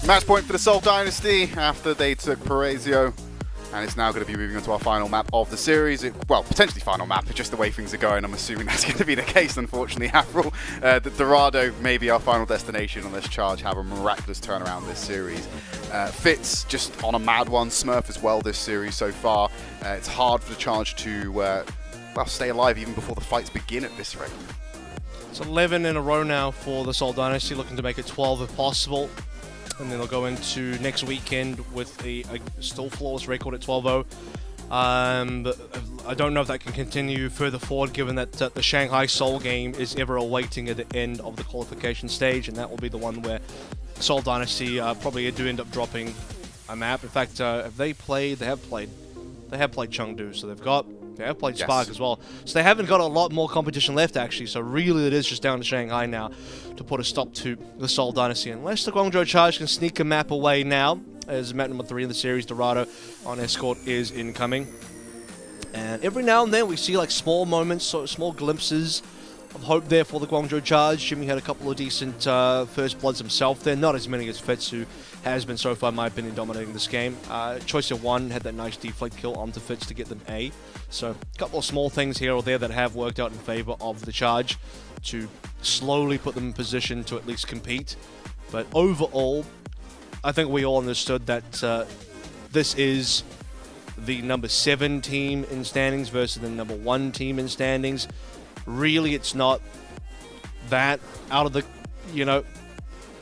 Match point for the Seoul Dynasty after they took Paraiso, and it's now going to be moving on to our final map of the series. Well, potentially final map, just the way things are going. I'm assuming that's going to be the case, unfortunately, Avril. Dorado may be our final destination on this charge, have a miraculous turnaround this series. Fitz just on a mad one, Smurf as well this series so far. It's hard for the charge to well, stay alive even before the fights begin at this rate. It's 11 in a row now for the Seoul Dynasty, looking to make it 12 if possible. And then they'll go into next weekend with a still flawless record at 12-0. I don't know if that can continue further forward, given that the Shanghai Seoul game is ever awaiting at the end of the qualification stage, and that will be the one where Seoul Dynasty probably do end up dropping a map. In fact, they have played Chengdu, so they've got They have played Yes. Spark as well. So they haven't got a lot more competition left, actually. So really it is just down to Shanghai now to put a stop to the Seoul Dynasty. Unless the Guangzhou Charge can sneak a map away now, as map number 3 in the series, Dorado on Escort, is incoming. And every now and then we see like small moments, sort of small glimpses of hope there for the Guangzhou Charge. Jimmy had a couple of decent first bloods himself there, not as many as Fitz, who has been so far, in my opinion, dominating this game. Choice of one had that nice deflect kill onto Fitz to get them A. So a couple of small things here or there that have worked out in favor of the Charge to slowly put them in position to at least compete. But overall, I think we all understood that this is the number 7 team in standings versus the number 1 team in standings. Really, it's not that out of the,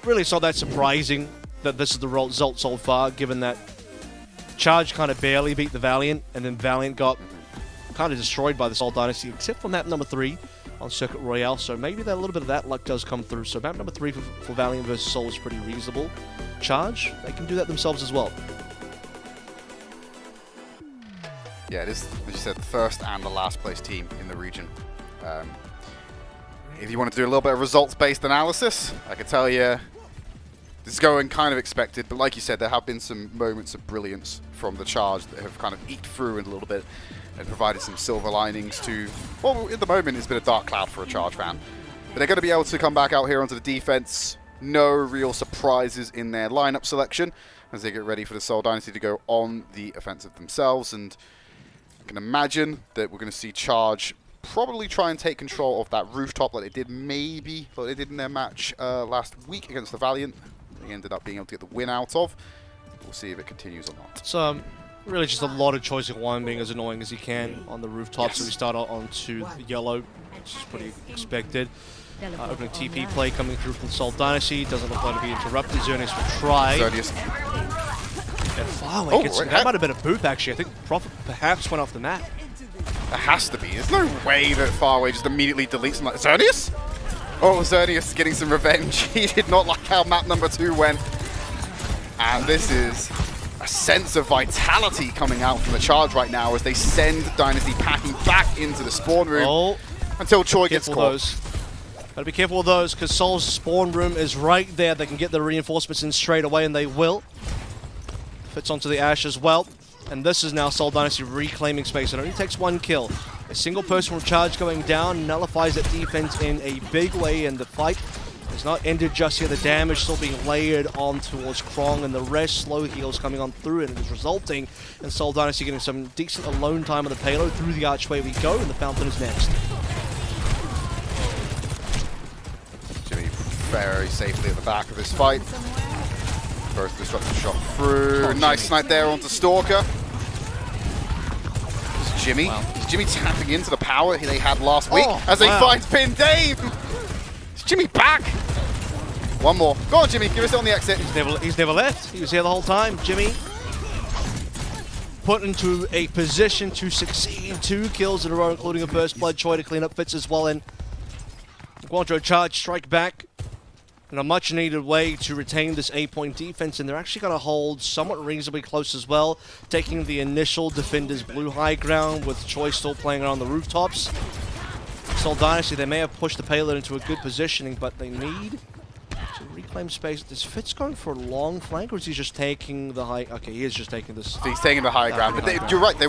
really it's not that surprising that this is the result so far, given that Charge kind of barely beat the Valiant, and then Valiant got kind of destroyed by the Seoul Dynasty, except for map number 3 on Circuit Royale, so maybe that a little bit of that luck does come through. So map number 3 for Valiant versus Seoul is pretty reasonable. Charge, they can do that themselves as well. Yeah, it is, as you said, the first and the last place team in the region. If you want to do a little bit of results-based analysis, I can tell you this is going kind of expected, but like you said, there have been some moments of brilliance from the Charge that have kind of eked through in a little bit and provided some silver linings to, well, at the moment it's been a dark cloud for a Charge fan. But they're going to be able to come back out here onto the defense. No real surprises in their lineup selection as they get ready for the Seoul Dynasty to go on the offensive themselves. And I can imagine that we're going to see Charge probably try and take control of that rooftop like they did in their match last week against the Valiant. They ended up being able to get the win out of. We'll see if it continues or not. So really just a lot of choice of one being as annoying as you can on the rooftop. Yes. So we start out onto the yellow, which is pretty expected. Opening TP play coming through from Seoul Dynasty. Doesn't look like to be interrupted. Xerneas will try. Xerneas. And Farway gets, right. that might have been a boop actually. I think Prophet perhaps went off the map. There has to be. There's no way that Farway just immediately deletes him like Xerneas? Oh, Xerneas getting some revenge. He did not like how map number 2 went. And this is a sense of vitality coming out from the Charge right now as they send Dynasty packing back into the spawn room until Choi gets caught. Gotta be careful with those because Seoul's spawn room is right there. They can get the reinforcements in straight away, and they will. Fits onto the Ash as well. And this is now Seoul Dynasty reclaiming space. It only takes 1 kill. A single person from Charge going down nullifies that defense in a big way, and the fight is not ended just yet. The damage still being layered on towards Krong, and the rest slow heals coming on through it, and it is resulting in Seoul Dynasty getting some decent alone time on the payload. Through the archway we go, and the Fountain is next. Jimmy very safely at the back of this fight. First destructive shot through. Oh, nice Jimmy. snipe there onto Stalker. Is Jimmy? Wow. Is Jimmy tapping into the power they had last week as they wow. find Pin Dave? Is Jimmy back? One more. Go on, Jimmy. Give us it on the exit. He's never left. He was here the whole time. Jimmy put into a position to succeed. 2 kills in a row, including a first blood. Choi to clean up Fitz as well. And Guangzhou Charge strike back in a much needed way to retain this 8-point defense, and they're actually going to hold somewhat reasonably close as well, taking the initial defender's blue high ground with Choi still playing around the rooftops. Seoul Dynasty, they may have pushed the payload into a good positioning, but they need to reclaim space. Is Fitz going for a long flank, or is he just taking the high? Okay, he is just taking this. He's taking the high ground, but you're right. They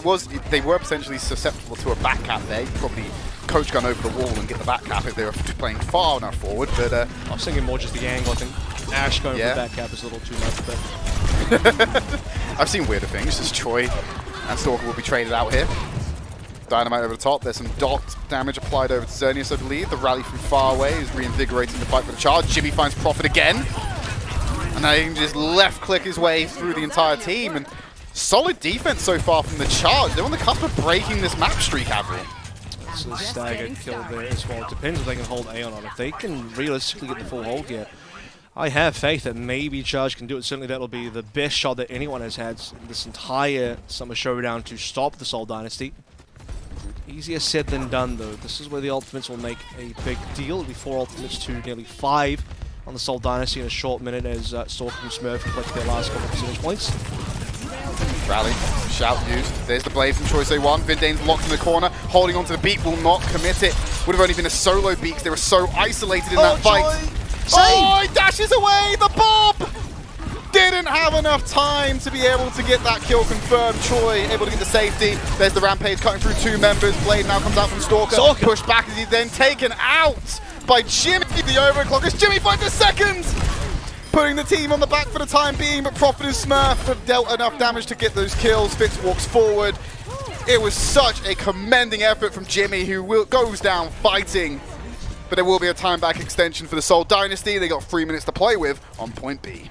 were potentially susceptible to a back cap there. You probably coach gun over the wall and get the back cap if they were playing far enough forward. But I was thinking more just the angle. I think Ash going for the back cap is a little too much. But I've seen weirder things. Just Choi and Stalker will be traded out here. Dynamite over the top. There's some dot damage applied over to Xerneas, I believe. The rally from far away is reinvigorating the fight for the Charge. Jimmy finds Prophet again. And now he can just left click his way through the entire team. And solid defense so far from the Charge. They're on the cusp of breaking this map streak, Avril. it's a staggered kill there as well. It depends if they can hold Aeon on. If they can realistically get the full hold here, I have faith that maybe Charge can do it. Certainly that'll be the best shot that anyone has had in this entire Summer Showdown to stop the Seoul Dynasty. Easier said than done, though. This is where the ultimates will make a big deal. It'll be 4 ultimates to nearly 5 on the Seoul Dynasty in a short minute as Stalker and Smurf collect their last couple of percentage points. Rally, shout used. There's the blade from Choice A1. Vindane's locked in the corner, holding onto the beat, will not commit it. Would have only been a solo beat because they were so isolated in that fight. Oh, he dashes away! The Bob! Didn't have enough time to be able to get that kill confirmed. Choi able to get the safety. There's the Rampage cutting through 2 members. Blade now comes out from Stalker. Pushed back as he's then taken out by Jimmy. The overclock as Jimmy finds a second! Putting the team on the back for the time being, but Profit and Smurf have dealt enough damage to get those kills. Fitz walks forward. It was such a commending effort from Jimmy, who goes down fighting. But there will be a time back extension for the Seoul Dynasty. They got 3 minutes to play with on point B.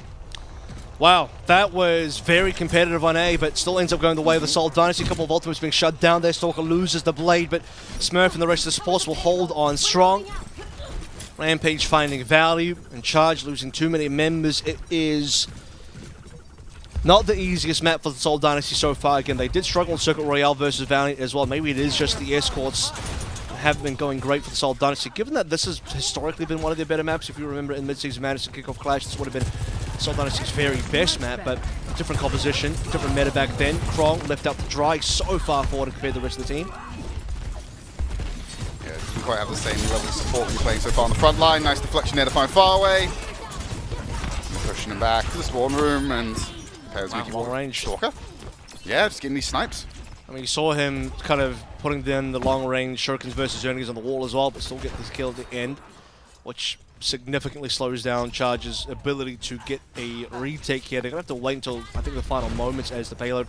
Wow, that was very competitive on A, but still ends up going the way of the Seoul Dynasty. A couple of ultimates being shut down there. Stalker loses the blade, but Smurf and the rest of the sports will hold on strong. Rampage finding value, and Charge losing too many members. It is not the easiest map for the Seoul Dynasty so far. Again, they did struggle in Circuit Royale versus Valiant as well. Maybe it is just the escorts have been going great for the Seoul Dynasty, given that this has historically been one of their better maps. If you remember in Mid-Season Madness and Kickoff Clash, this would have been Seoul Dynasty's very best map, but different composition, different meta back then. Krong left out to dry, so far forward compared to the rest of the team. Yeah, doesn't quite have the same level of support when you're playing so far on the front line. Nice deflection there to find Faraway. Pushing him back to the spawn room, and there's long range. Stalker. Yeah, just getting these snipes. I mean, you saw him kind of putting down the long-range shurikens versus Zernies on the wall as well, but still get this kill at the end, which significantly slows down Charge's ability to get a retake here. They're going to have to wait until, I think, the final moments as the payload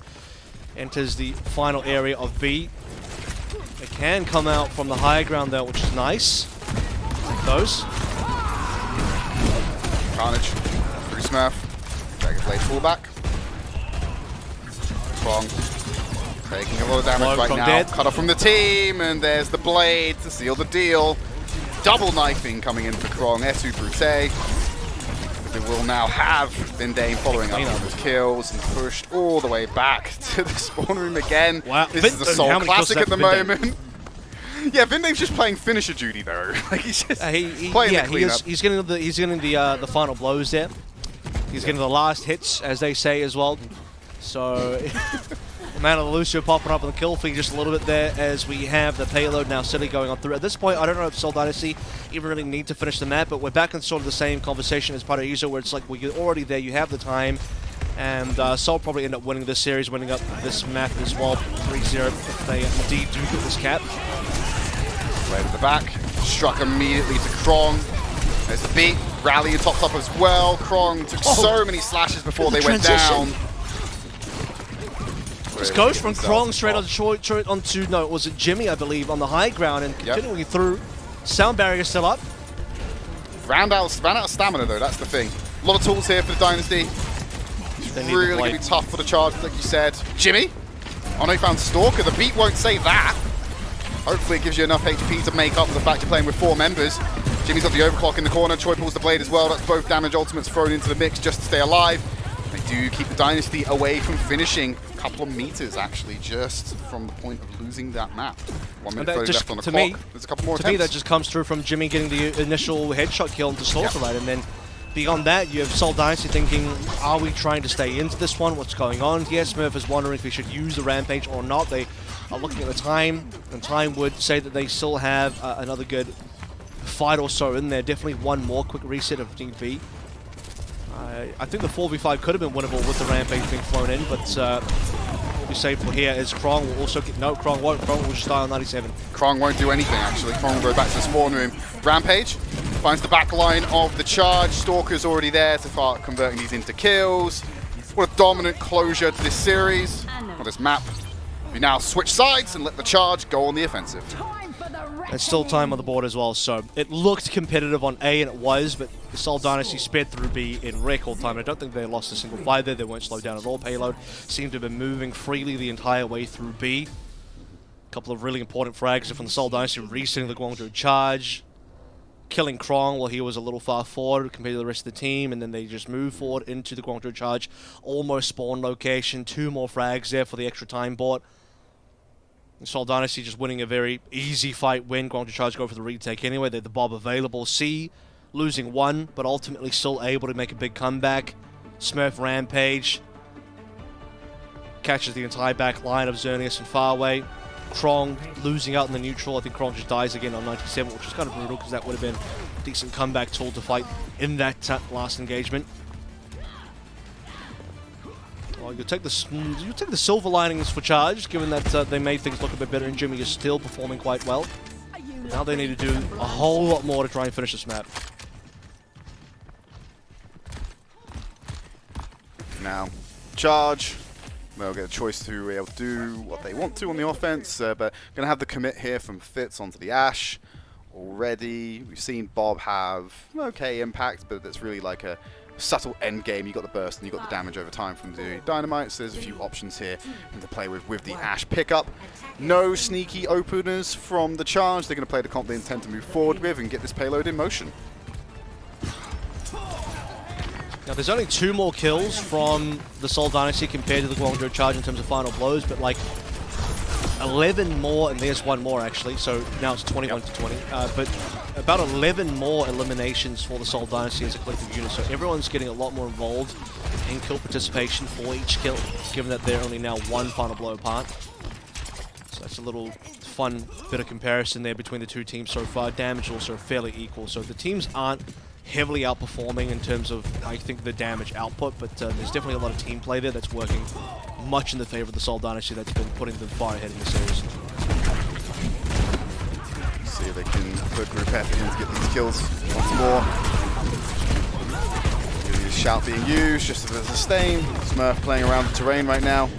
enters the final area of B. It can come out from the higher ground there, which is nice. Take those. Carnage through Smurf. Dragon Blade fullback. Krong taking a lot of damage right now. Dead. Cut off from the team, and there's the blade to seal the deal. Double knifing coming in for Krong. Esu Brute. They will now have Vindane following up on his kills and pushed all the way back to the spawn room again. Wow. This is a Seoul classic at the moment. Yeah, Vindane's just playing finisher duty though. Like he's just playing the cleanup. He's getting the final blows there. He's getting the last hits, as they say as well. So, Man of the Lucio popping up on the kill feed just a little bit there as we have the payload now steadily going on through. At this point, I don't know if Seoul Dynasty even really need to finish the map, but we're back in sort of the same conversation as Paraiso, where it's like, well, you're already there, you have the time, and Seoul probably end up winning this series, winning up this map as well, 3-0 if they indeed do get this cap. Right at the back, struck immediately to Krong. There's the beat, Rally and topped up as well. Krong took so many slashes before they went down. This goes from Krong straight onto, no, was it Jimmy, I believe, on the high ground, and continuing through. Sound barrier still up. Ran out of stamina though, that's the thing. A lot of tools here for the Dynasty. It's really going to be tough for the charge, like you said. Jimmy? Oh no, he found Stalker. The beat won't save that. Hopefully it gives you enough HP to make up for the fact you're playing with 4 members. Jimmy's got the overclock in the corner. Choi pulls the blade as well. That's both damage ultimates thrown into the mix just to stay alive. They do keep the Dynasty away from finishing. A couple of meters, actually, just from the point of losing that map. 1 minute 30 left on the clock. There's a couple more attempts. To me, that just comes through from Jimmy getting the initial headshot kill into Slaughter, right? And then beyond that, you have Seoul Dynasty thinking, are we trying to stay into this one? What's going on? Yes, Smurf is wondering if we should use the Rampage or not. They are looking at the time, and time would say that they still have another good fight or so in there. Definitely one more quick reset if need be. I think the 4v5 could have been winnable with the Rampage being flown in, but what we say for here is Krong will also get... No, Krong won't. Krong will just die on 97. Krong won't do anything, actually. Krong will go back to the spawn room. Rampage finds the back line of the charge. Stalker's already there to start converting these into kills. What a dominant closure to this series, or this map. We now switch sides and let the charge go on the offensive. There's still time on the board as well, so it looked competitive on A, and it was, but the Seoul Dynasty sped through B in record time. I don't think they lost a single fight there. They weren't slowed down at all. Payload seemed to have been moving freely the entire way through B. A couple of really important frags from the Seoul Dynasty, resetting the Guangzhou charge, killing Krong while he was a little far forward compared to the rest of the team, and then they just move forward into the Guangzhou charge, almost spawn location. 2 more frags there for the extra time bought. Seoul Dynasty just winning a very easy fight when Guangzhou Charge go for the retake anyway. They're the Bob available. C losing 1, but ultimately still able to make a big comeback. Smurf Rampage. catches the entire back line of Xerneas and Farway. Krong losing out in the neutral. I think Krong just dies again on 97, which is kind of brutal because that would have been a decent comeback tool to fight in that last engagement. Well, you'll take the silver linings for Charge, given that they made things look a bit better and Jimmy is still performing quite well. Now they need to do a whole lot more to try and finish this map. Now, Charge, they'll get a choice to be able to do what they want to on the offense, but going to have the commit here from Fitz onto the Ashe already. We've seen Bob have okay impact, but it's really like a subtle end game. You got the burst and you got the damage over time from the Dynamite, so there's a few options here to play with the Ashe pickup. No sneaky openers from the Charge. They're going to play the comp they intend to move forward with and get this payload in motion. Now, there's only 2 more kills from the Seoul Dynasty compared to the Guangzhou Charge in terms of final blows, but like 11 more, and there's 1 more actually, so now it's 21 to 20. But about 11 more eliminations for the Seoul Dynasty as a collective unit, so everyone's getting a lot more involved in kill participation for each kill, given that they're only now 1 final blow apart. So that's a little fun bit of comparison there between the 2 teams so far. Damage also fairly equal, so the teams aren't heavily outperforming in terms of, I think, the damage output, but there's definitely a lot of team play there that's working much in the favor of the Seoul Dynasty that's been putting them far ahead in the series. See if they can put group effort in to get these kills once more. Shout being used just as a sustain. Smurf playing around the terrain right now.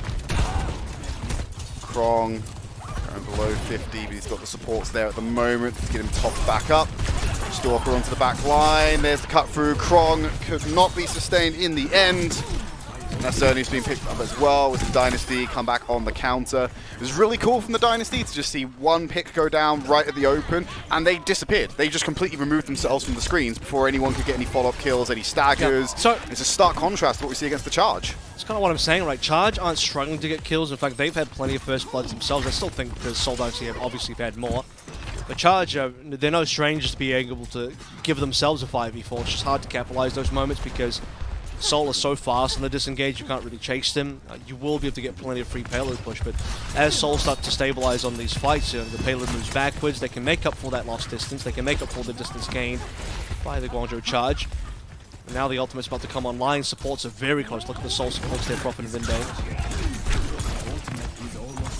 Krong going below 50, but he's got the supports there at the moment to get him topped back up. Stalker onto the back line. There's the cut through. Krong could not be sustained in the end. And that Xerneas been picked up as well with the Dynasty come back on the counter. It was really cool from the Dynasty to just see 1 pick go down right at the open, and they disappeared. They just completely removed themselves from the screens before anyone could get any follow-up kills, any staggers. Yeah. So it's a stark contrast to what we see against the Charge. It's kind of what I'm saying, right? Charge aren't struggling to get kills. In fact, they've had plenty of first bloods themselves. I still think the Seoul Dynasty have obviously had more. But Charge, they're no strangers to being able to give themselves a 5v4. It's just hard to capitalize those moments because Seoul is so fast on the disengage, you can't really chase them. You will be able to get plenty of free payload push, but as Seoul start to stabilize on these fights, the payload moves backwards, they can make up for that lost distance, they can make up for the distance gained by the Guangzhou Charge. And now the ultimate's about to come online, supports are very close. Look at the Seoul supports there, Prophet and Vindane.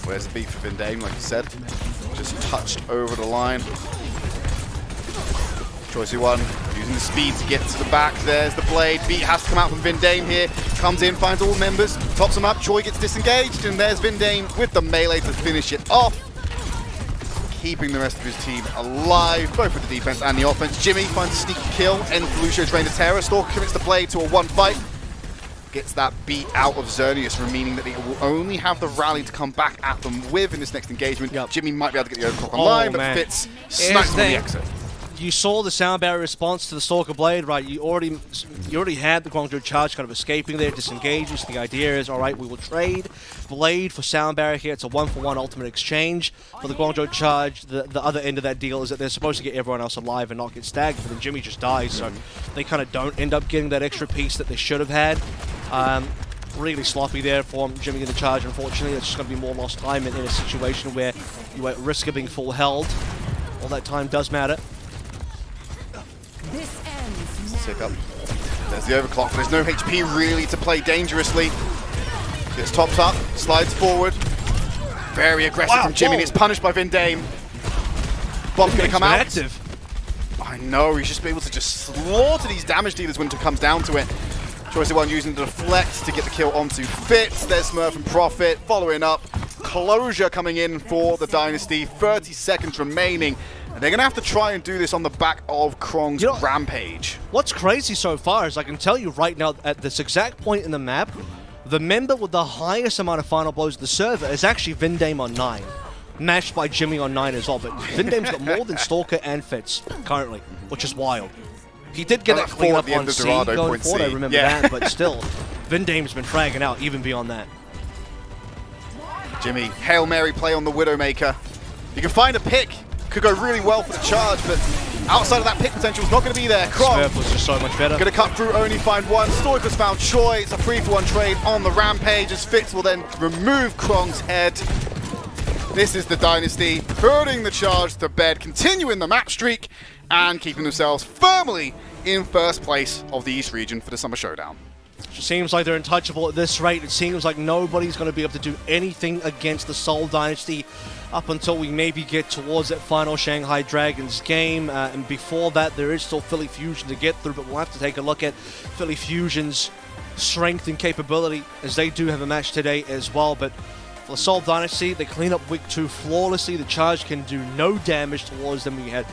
Where's the beat for Vindane, like you said? Just touched over the line. Choicey one, using the speed to get to the back. There's the blade. Beat has to come out from Vindane here. Comes in, finds all members, tops them up. Choi gets disengaged, and there's Vindane with the melee to finish it off. Keeping the rest of his team alive, both with the defense and the offense. Jimmy finds a sneaky kill, ends Lucio's Reign of Terror. Stalker commits the blade to a 1 fight. Gets that beat out of Xerneas, meaning that he will only have the rally to come back at them with in this next engagement. Yep. Jimmy might be able to get the overclock online, but Fitz snipes him on the exit. You saw the sound barrier response to the Stalker Blade, right? You already had the Guangzhou Charge kind of escaping there, disengaging. So the idea is, all right, we will trade Blade for sound barrier here. It's a 1-for-1 ultimate exchange. For the Guangzhou Charge, the other end of that deal is that they're supposed to get everyone else alive and not get stagged, but then Jimmy just dies, so they kind of don't end up getting that extra piece that they should have had. Really sloppy there for Jimmy in the Charge, unfortunately. It's just going to be more lost time in a situation where you're at risk of being full held. All that time does matter. This ends Tick up. There's the overclock, but there's no HP really to play dangerously. Gets topped up, slides forward. Very aggressive from Jimmy, and it's punished by Vindane. Bob's going to come out. Active. I know, he's just able to just slaughter these damage dealers when it comes down to it. Choicey one using the deflect to get the kill onto Fitz. There's Smurf and Prophet following up. Closure coming in for the Dynasty. 30 seconds remaining. And they're going to have to try and do this on the back of Krong's rampage. What's crazy so far is I can tell you right now, at this exact point in the map, the member with the highest amount of final blows of the server is actually Vindame on 9. Matched by Jimmy on 9 as well. But Vindame's got more than Stalker and Fitz currently, which is wild. He did get that clean up on C going forward, I remember that, but still, Vindame's been fragging out even beyond that. Jimmy, Hail Mary play on the Widowmaker. You can find a pick. Could go really well for the Charge, but Outside of that pick potential is not going to be there. Krong Smurf was just so much better. going to cut through, only find one. Stoic found Choi. It's a 3-for-1 trade on the Rampage as Fitz will then remove Krong's head. This is the Dynasty putting the charge to bed, continuing the map streak and keeping themselves firmly in first place of the East region for the Summer Showdown. It seems like they're untouchable at this rate. It seems like nobody's going to be able to do anything against the Seoul Dynasty up until we maybe get towards that final Shanghai Dragons game. And before that, there is still Philly Fusion to get through, but we'll have to take a look at Philly Fusion's strength and capability, as they do have a match today as well. But for the Seoul Dynasty, they clean up week 2 flawlessly. The charge can do no damage towards them. We had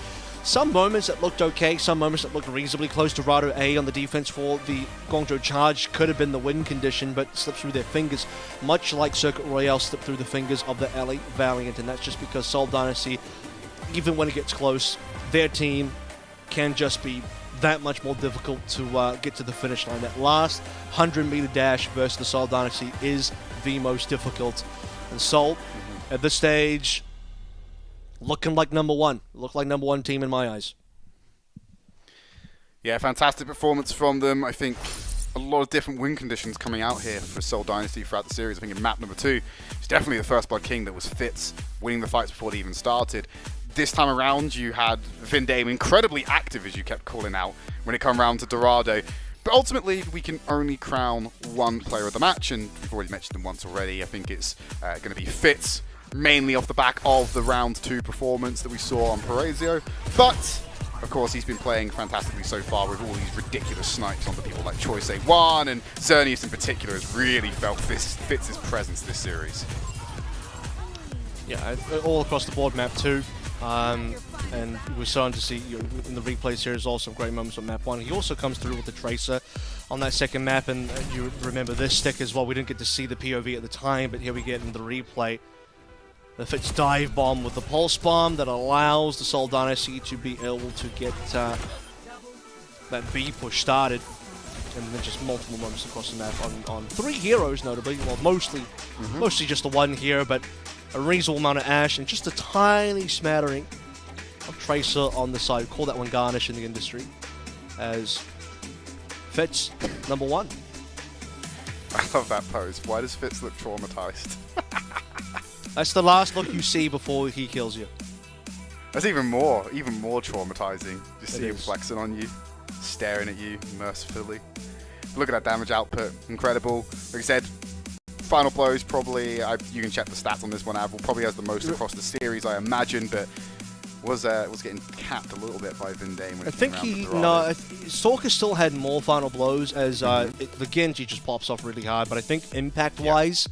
some moments that looked okay, some moments that looked reasonably close to Rado A on the defense for the Guangzhou charge. Could have been the win condition, but slipped through their fingers, much like Circuit Royale slipped through the fingers of the LA Valiant, and that's just because Seoul Dynasty, even when it gets close, their team can just be that much more difficult to get to the finish line. That last 100-meter dash versus the Seoul Dynasty is the most difficult. And Seoul, at this stage, looking like number one. Look like number one team in my eyes. Yeah, fantastic performance from them. I think a lot of different win conditions coming out here for Seoul Dynasty throughout the series. I think in map number 2, it's definitely the First Blood King that was Fitz winning the fights before they even started. This time around, you had Vindame incredibly active, as you kept calling out, when it came around to Dorado. But ultimately, we can only crown one player of the match, and we've already mentioned him once already. I think it's going to be Fitz, mainly off the back of the round 2 performance that we saw on Paraiso. But, of course, he's been playing fantastically so far with all these ridiculous snipes on the people like Choi Se-1, and Xerneas in particular has really felt Fitz's presence this series. Yeah, all across the board, map 2. And we're starting to see in the replays here as well some great moments on map 1. He also comes through with the Tracer on that second map, and you remember this stick as well. We didn't get to see the POV at the time, but here we get in the replay. The Fitz dive bomb with the pulse bomb that allows the Seoul Dynasty to be able to get that B push started. And then just multiple moments across the map on 3 heroes, notably. Well, mostly just the one here, but a reasonable amount of Ash and just a tiny smattering of Tracer on the side. Call that one garnish in the industry, as Fitz, number 1. I love that pose. Why does Fitz look traumatized? That's the last look you see before he kills you. That's even more traumatizing. Just see him is. flexing on you, staring at you mercifully. Look at that damage output, incredible. Like I said, final blows probably, you can check the stats on this one, Avril probably has the most across the series, I imagine, but was getting capped a little bit by Vindame when I think Stalker still had more final blows, as the Genji just pops off really hard, but I think impact-wise,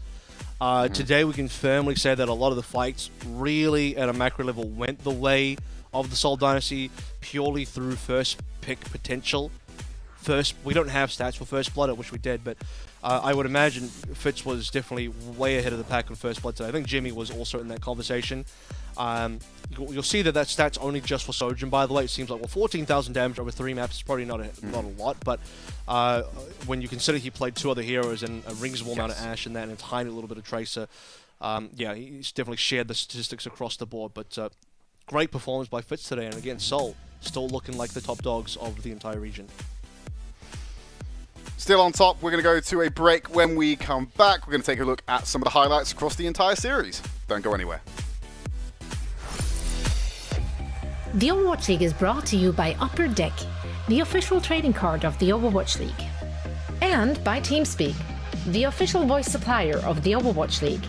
today we can firmly say that a lot of the fights really at a macro level went the way of the Seoul Dynasty purely through first pick potential. We don't have stats for First Blood, I wish we did, but I would imagine Fitz was definitely way ahead of the pack on First Blood today. I think Jimmy was also in that conversation. You'll see that stat's only just for Sojin, by the way. It seems like, well, 14,000 damage over 3 maps is probably not a lot, but when you consider he played 2 other heroes and a reasonable amount of Ash in that and a tiny little bit of Tracer, yeah, he's definitely shared the statistics across the board, but great performance by Fitz today, and again, Seoul still looking like the top dogs of the entire region. Still on top, we're going to go to a break. When we come back, we're going to take a look at some of the highlights across the entire series. Don't go anywhere. The Overwatch League is brought to you by Upper Deck, the official trading card of the Overwatch League. And by TeamSpeak, the official voice supplier of the Overwatch League.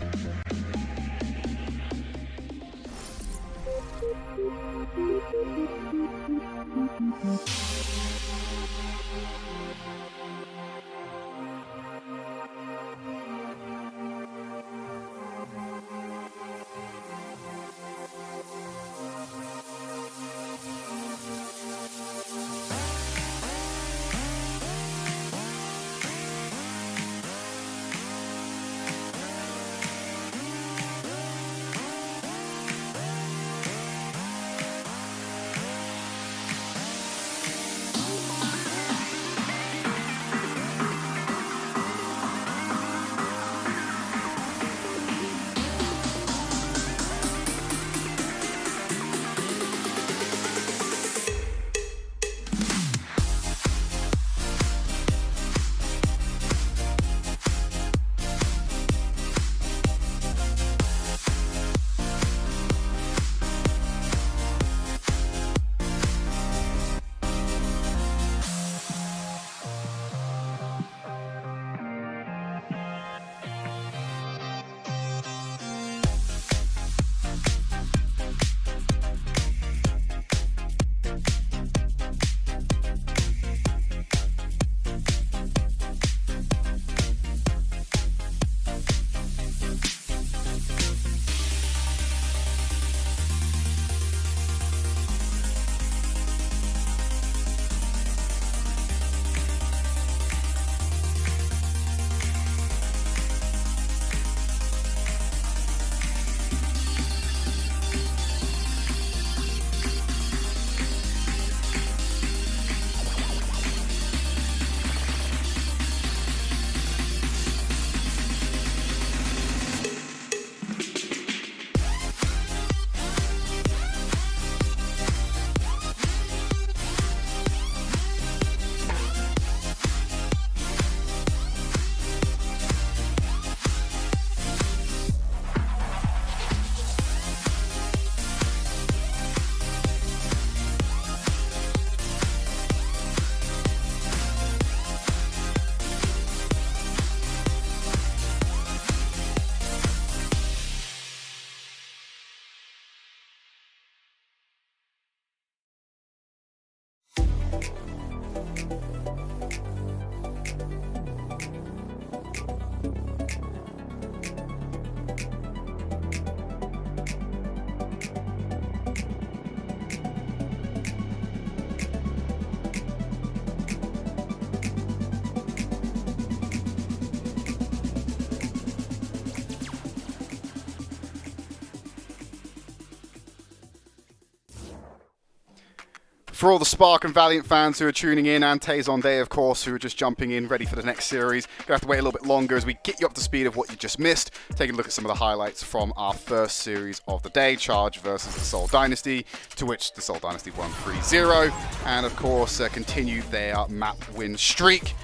For all the Spark and Valiant fans who are tuning in, and Tazon Day, of course, who are just jumping in, ready for the next series, going to have to wait a little bit longer as we get you up to speed of what you just missed. Taking a look at some of the highlights from our first series of the day, Charge versus the Seoul Dynasty, to which the Seoul Dynasty won 3-0, and of course continued their map win streak.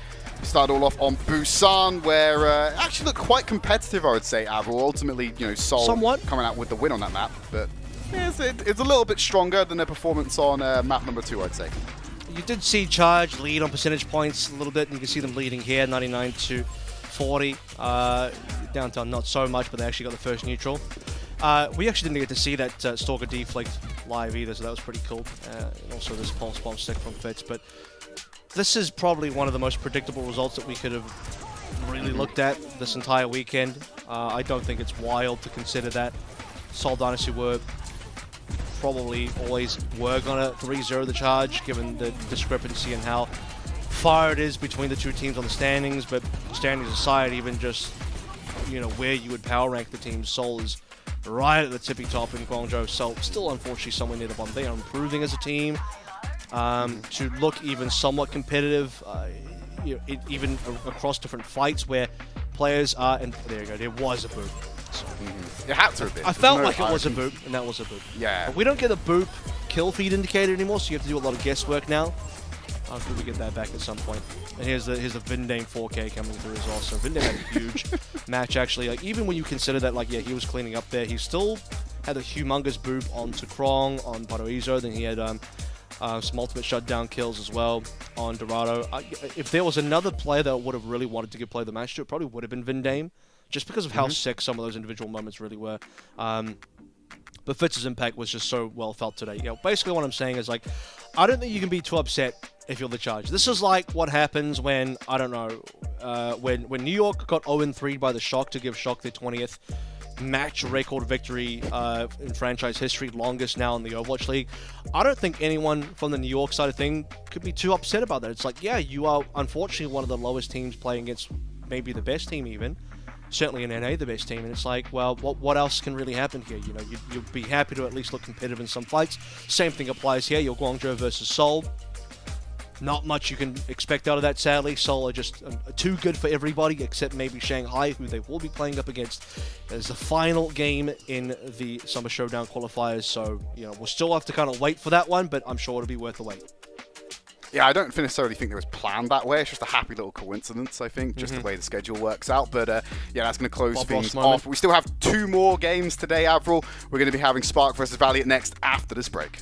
Started all off on Busan, where actually looked quite competitive, I would say, Avril. Ultimately, Seoul Somewhat coming out with the win on that map, but it's a little bit stronger than their performance on map number 2, I'd say. You did see Charge lead on percentage points a little bit, and you can see them leading here, 99 to 40. Downtown, not so much, but they actually got the first neutral. We actually didn't get to see that Stalker deflect live either, so that was pretty cool. And also this pulse bomb stick from Fitz, but this is probably one of the most predictable results that we could have really looked at this entire weekend. I don't think it's wild to consider that. Seoul Dynasty probably always were going to 3-0 the Charge, given the discrepancy in how far it is between the two teams on the standings. But standings aside, even just where you would power rank the teams, Seoul is right at the tippy top in Guangzhou. So still, unfortunately, somewhere near the bottom. They are improving as a team to look even somewhat competitive, even across different fights where players are. And there you go. There was a boop. So, It had to have been. I felt like it was a boop, and that was a boop. Yeah. But we don't get a boop kill feed indicator anymore, so you have to do a lot of guesswork now. Hopefully we get that back at some point. And here's the Vindame 4K coming through as well. So Vindame had a huge match, actually. Like, even when you consider that, like, yeah, he was cleaning up there, he still had a humongous boop onto Krong, on Baroizo. Then he had some ultimate shutdown kills as well on Dorado. If there was another player that would have really wanted to give play the match to, it probably would have been Vindame, just because of how sick some of those individual moments really were. But Fitz's impact was just so well felt today. Basically what I'm saying is, like, I don't think you can be too upset if you're the Charge. This is like what happens when, I don't know, when New York got 0-3 by the Shock to give Shock their 20th match record victory in franchise history, longest now in the Overwatch League. I don't think anyone from the New York side of things could be too upset about that. It's like, yeah, you are unfortunately one of the lowest teams playing against maybe the best team even. Certainly in NA, the best team, and it's like, well, what else can really happen here? You'd be happy to at least look competitive in some fights. Same thing applies here. Your Guangzhou versus Seoul. Not much you can expect out of that, sadly. Seoul are just too good for everybody, except maybe Shanghai, who they will be playing up against as the final game in the Summer Showdown qualifiers. So, we'll still have to kind of wait for that one, but I'm sure it'll be worth the wait. Yeah, I don't necessarily think it was planned that way. It's just a happy little coincidence, I think, just the way the schedule works out. But yeah, that's going to close things off. We still have 2 more games today, Avril. We're going to be having Spark versus Valiant next after this break.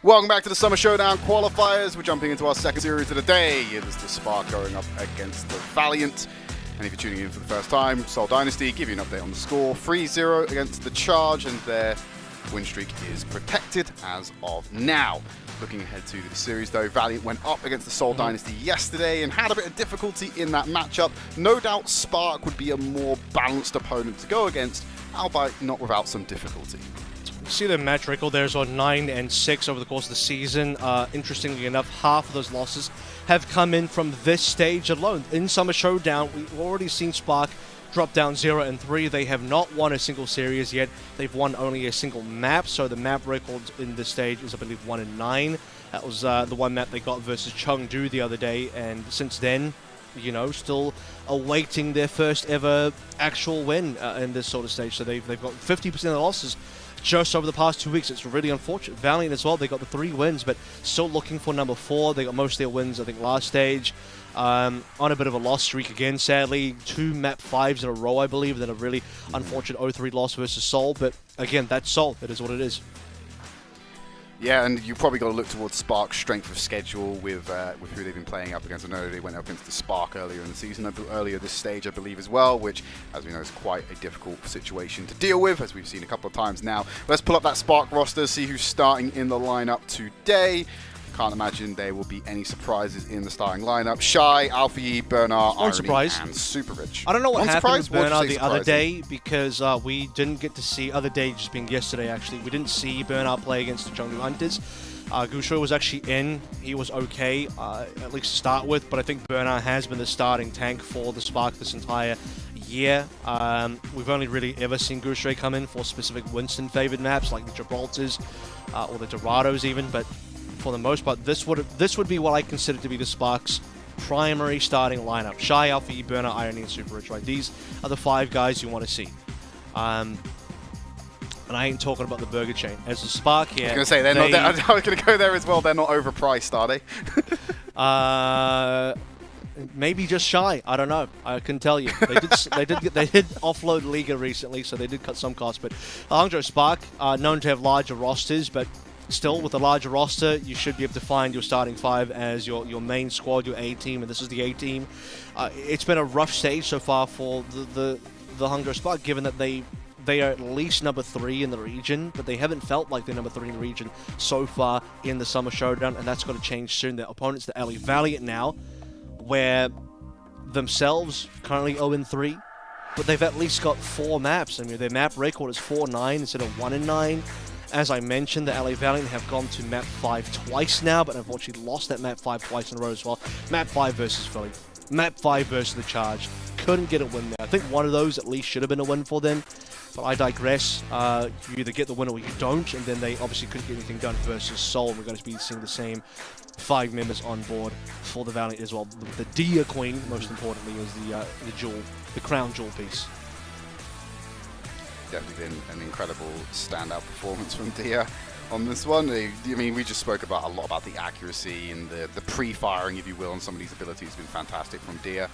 Welcome back to the Summer Showdown qualifiers. We're jumping into our second series of the day. It is the Spark going up against the Valiant. And if you're tuning in for the first time, Seoul Dynasty give you an update on the score. 3-0 against the Charge, and their win streak is protected as of now. Looking ahead to the series though, Valiant went up against the Seoul Dynasty yesterday and had a bit of difficulty in that matchup. No doubt Spark would be a more balanced opponent to go against, albeit not without some difficulty. You see the match record there is on 9-6 over the course of the season. Interestingly enough, half of those losses have come in from this stage alone. In Summer Showdown, we've already seen Spark drop down 0-3. They have not won a single series yet. They've won only a single map, so the map record in this stage is, I believe, 1-9. That was the one map they got versus Chengdu the other day, and since then, you know, still awaiting their first ever actual win in this sort of stage. So they've got 50% of the losses just over the past 2 weeks. It's really unfortunate. Valiant as well, they got the 3 wins, but still looking for number 4. They got most of their wins, I think, last stage. On a bit of a loss streak again, sadly. 2 map 5s in a row, I believe, then a really unfortunate 0-3 loss versus Seoul. But again, that's Seoul. It is what it is. Yeah, and you probably got to look towards Spark's strength of schedule with who they've been playing up against. I know they went up against the Spark earlier in the season, earlier this stage, I believe, as well, which, as we know, is quite a difficult situation to deal with, as we've seen a couple of times now. Let's pull up that Spark roster, see who's starting in the lineup today. Can't imagine there will be any surprises in the starting lineup. Shy, Alfie, Bernard, Irony, and Super Rich. I don't know what happened with Bernard the other day, because we didn't get to see, other day just being yesterday actually, we didn't see Bernard play against the Chengdu Hunters. Guangzhou was actually in, he was okay, at least to start with, but I think Bernard has been the starting tank for the Spark this entire year. We've only really ever seen Guangzhou come in for specific Winston-favored maps, like the Gibraltars, or the Dorados even, but for the most part, this would be what I consider to be the Spark's primary starting lineup. Shy, Alfie, Burner, Irony, and Super Rich, right? These are the 5 guys you want to see. And I ain't talking about the burger chain. As a Spark here, I was going to say, I was going to go there as well. They're not overpriced, are they? Maybe just Shy. I don't know. I couldn't tell you. They did offload Liga recently, so they did cut some costs. But Hangzhou Spark are known to have larger rosters, but still, with a larger roster, you should be able to find your starting 5 as your main squad, your A team, and this is the A team. It's been a rough stage so far for the Hangzhou Spark, given that they are at least number 3 in the region, but they haven't felt like they're number 3 in the region so far in the Summer Showdown, and that's got to change soon. Their opponents, the LA Valiant now, where themselves currently 0-3, but they've at least got 4 maps. I mean, their map record is 4-9 instead of 1-9. As I mentioned, the LA Valiant have gone to map 5 twice now, but unfortunately lost that map 5 twice in a row as well. Map 5 versus Philly. Map 5 versus the Charge. Couldn't get a win there. I think one of those at least should have been a win for them, but I digress. You either get the win or you don't, and then they obviously couldn't get anything done versus Seoul. We're going to be seeing the same 5 members on board for the Valiant as well. The Dia Queen, most importantly, is the crown jewel piece. Definitely been an incredible standout performance from Dia on this one. I mean, we just spoke about a lot about the accuracy and the pre-firing, if you will, on some of these abilities. Has been fantastic from Dia.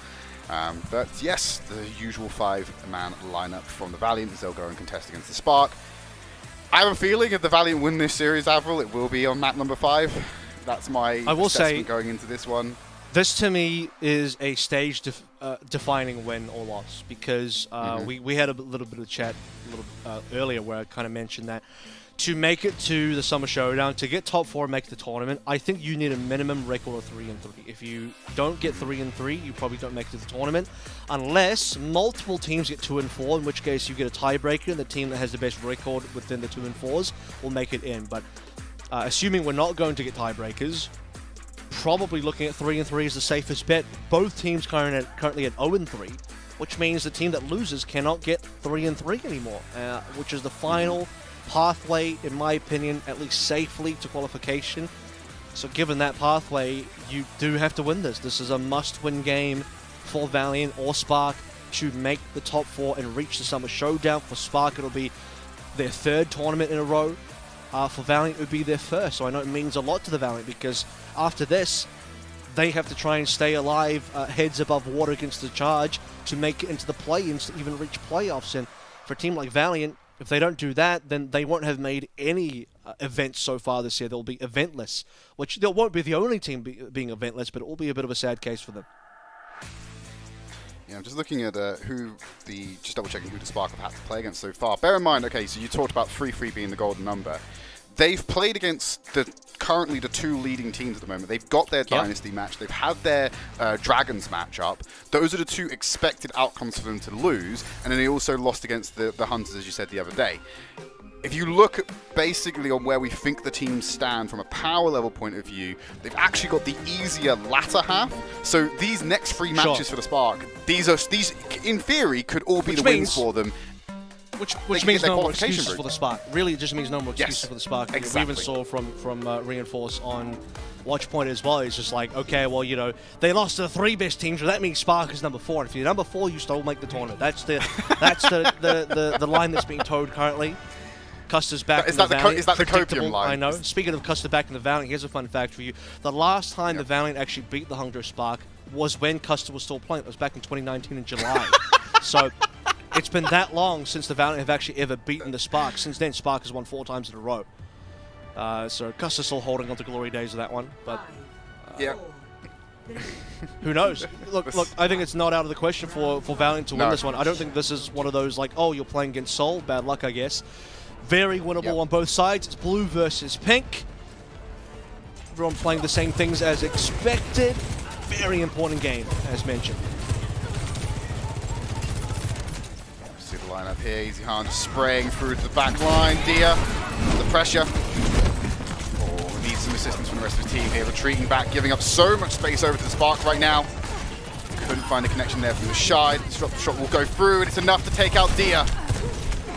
But yes, the usual 5-man lineup from the Valiant as they'll go and contest against the Spark. I have a feeling if the Valiant win this series, Avril, it will be on map number 5. That's my assessment going into this one. This, to me, is a stage-defining win or loss, because we had a little bit of chat earlier where I kind of mentioned that to make it to the Summer Showdown, to get top 4 and make the tournament, I think you need a minimum record of 3-3. If you don't get 3-3, you probably don't make it to the tournament, unless multiple teams get 2-4, in which case you get a tiebreaker, and the team that has the best record within the 2 and 4s will make it in. But assuming we're not going to get tiebreakers, probably looking at 3-3 is the safest bet. Both teams currently at 0-3, which means the team that loses cannot get 3-3 anymore, which is the final pathway, in my opinion, at least safely to qualification. So given that pathway, you do have to win this. This is a must-win game for Valiant or Spark to make the top 4 and reach the Summer Showdown. For Spark, it'll be their 3rd tournament in a row. For Valiant, it would be their 1st. So I know it means a lot to the Valiant, because after this, they have to try and stay alive, heads above water against the Charge, to make it into the play-ins to even reach playoffs. And for a team like Valiant, if they don't do that, then they won't have made any events so far this year. They'll be eventless, which they won't be the only team being eventless, but it will be a bit of a sad case for them. Yeah, I'm just looking at just double checking who the Spark have had to play against so far. Bear in mind, okay, so you talked about 3-3 being the golden number. They've played against currently the 2 leading teams at the moment. They've got their Dynasty match. They've had their Dragons match up. Those are the 2 expected outcomes for them to lose. And then they also lost against the Hunters, as you said the other day. If you look basically on where we think the teams stand from a power level point of view, they've actually got the easier latter half. So these next 3 matches for the Spark, these in theory could all be the wins for them. Which means no more excuses for the Spark. Really, it just means no more excuses for the Spark. Exactly. We even saw from Reinforce on Watchpoint as well. It's just like, okay, well, you know, they lost to the 3 best teams, so that means Spark is number 4. If you're number 4, you still make the tournament. That's the line that's being towed currently. Custer's back in the Valiant. Is that the copium line? I know. Speaking of Custer back in the Valiant, here's a fun fact for you. The last time the Valiant actually beat the Hangzhou Spark was when Custer was still playing. It was back in 2019 in July. So it's been that long since the Valiant have actually ever beaten the Spark. Since then, Spark has won 4 times in a row. So Custer's still holding on to glory days of that one. But yeah. Who knows? Look, I think it's not out of the question for Valiant to win this one. I don't think this is one of those like, oh, you're playing against Seoul, bad luck, I guess. Very winnable on both sides. It's blue versus pink. Everyone playing the same things as expected. Very important game, as mentioned. See the lineup here. Easy Han just spraying through to the back line. Dia, the pressure. Oh, needs some assistance from the rest of the team here. Retreating back, giving up so much space over to the Spark right now. Couldn't find a connection there from the Shy. The shot will go through, and it's enough to take out Dia.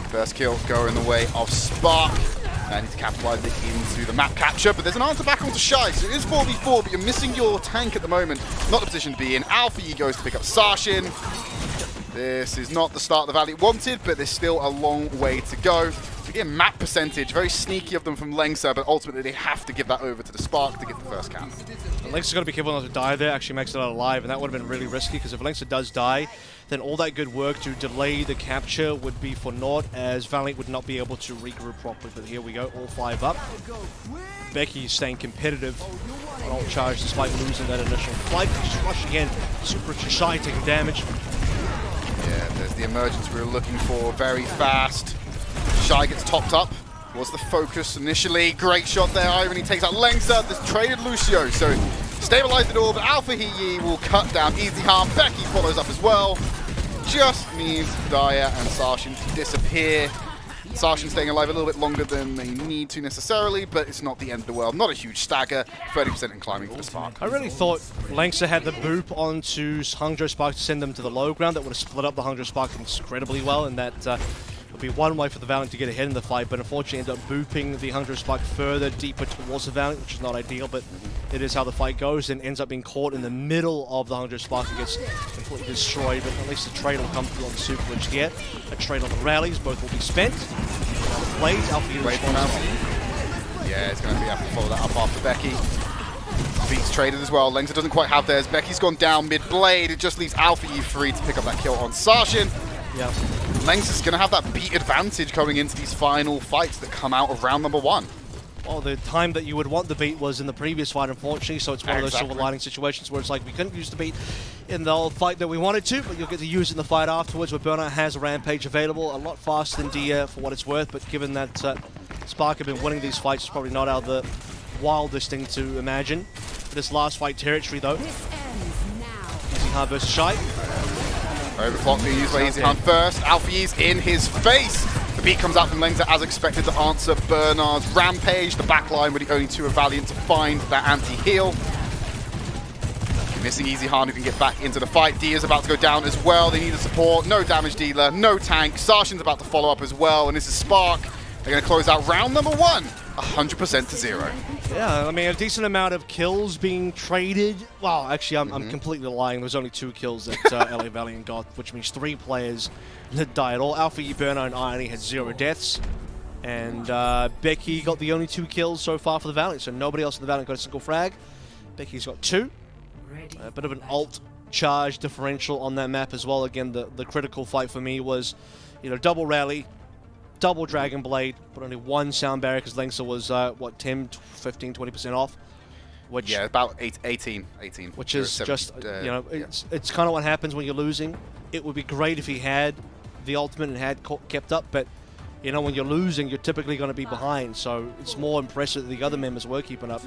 First kill going the way of Spark. Now need to capitalize it into the map capture, but there's an answer back onto Shy, so it is 4v4, but you're missing your tank at the moment. Not the position to be in. Alpha Yi goes to pick up Sarshin. This is not the start the Valiant wanted, but there's still a long way to go. Again, map percentage, very sneaky of them from Lengsa, but ultimately they have to give that over to the Spark to get the first count. Lengsa's got to be careful not to die there, actually makes it out alive, and that would have been really risky, because if Lengsa does die, then all that good work to delay the capture would be for naught, as Valiant would not be able to regroup properly. But here we go, all 5 up. Becky staying competitive on all charge despite losing that initial fight. Just rushing in, super Shy taking damage. Yeah, there's the emergence we were looking for, very fast. Shy gets topped up, was the focus initially. Great shot there, Ivan, he takes out Lengsa, this traded Lucio, so stabilized it all, but Alpha Yi will cut down Easy Harm. Becky follows up as well. Just needs Daya and Sarshin to disappear. Sarshin staying alive a little bit longer than they need to necessarily, but it's not the end of the world. Not a huge stagger, 30% in climbing for the Spark. I really thought Lengsa had the boop onto Hangzhou Spark to send them to the low ground. That would have split up the Hangzhou Spark incredibly well, and that would be one way for the Valiant to get ahead in the fight, but unfortunately ended up booping the Hangzhou Spark further, deeper towards the Valiant, which is not ideal, but it is how the fight goes, and ends up being caught in the middle of the Hangzhou Spark and gets completely destroyed, but at least the trade will come through on the Super Glitch here. A trade on the rallies, both will be spent. Plays, Alpha Yi Yeah, it's going to be have to follow that up after Becky. Beats traded as well. Lengsa doesn't quite have theirs. Becky's gone down mid-blade. It just leaves Alpha Yi free to pick up that kill on Sarshin. Yeah. Lengsa's going to have that beat advantage going into these final fights that come out of round number 1. Well, the time that you would want the beat was in the previous fight, unfortunately, so it's one of those silver lining situations where it's like, we couldn't use the beat in the fight that we wanted to, but you'll get to use it in the fight afterwards, where Burnout has a Rampage available, a lot faster than Dia for what it's worth, but given that Spark have been winning these fights, it's probably not out of the wildest thing to imagine. For this last fight territory, though, Easy Han versus Shy. Overclock being used by Easy Han first. Alpha Yi's in his face. The beat comes out from Lengsa as expected to answer Bernard's Rampage. The backline with the only 2 of Valiant to find that anti-heal. Missing Easy Han who can get back into the fight. Dia's about to go down as well. They need a support. No damage dealer, no tank. Sarshin's about to follow up as well. And this is Spark. They're going to close out round number 1. 100% to 0. Yeah, I mean, a decent amount of kills being traded. Well, actually, I'm completely lying. There's only 2 kills that LA Valiant got, which means 3 players that died. All Alpha Yi, Burnout, and Irony had 0 deaths. And Becky got the only 2 kills so far for the Valiant, so nobody else in the Valiant got a single frag. Becky's got 2. A bit of an alt charge differential on that map as well. Again, the critical fight for me was, you know, double rally. double Dragon Blade, but only one sound barrier because Lengsa was, what, 10, 15, 20% off? Which, yeah, about 18. Which is just, you know, it's kind of what happens when you're losing. It would be great if he had the ultimate and had kept up, but, you know, when you're losing, you're typically going to be behind, so it's more impressive that the other members were keeping up.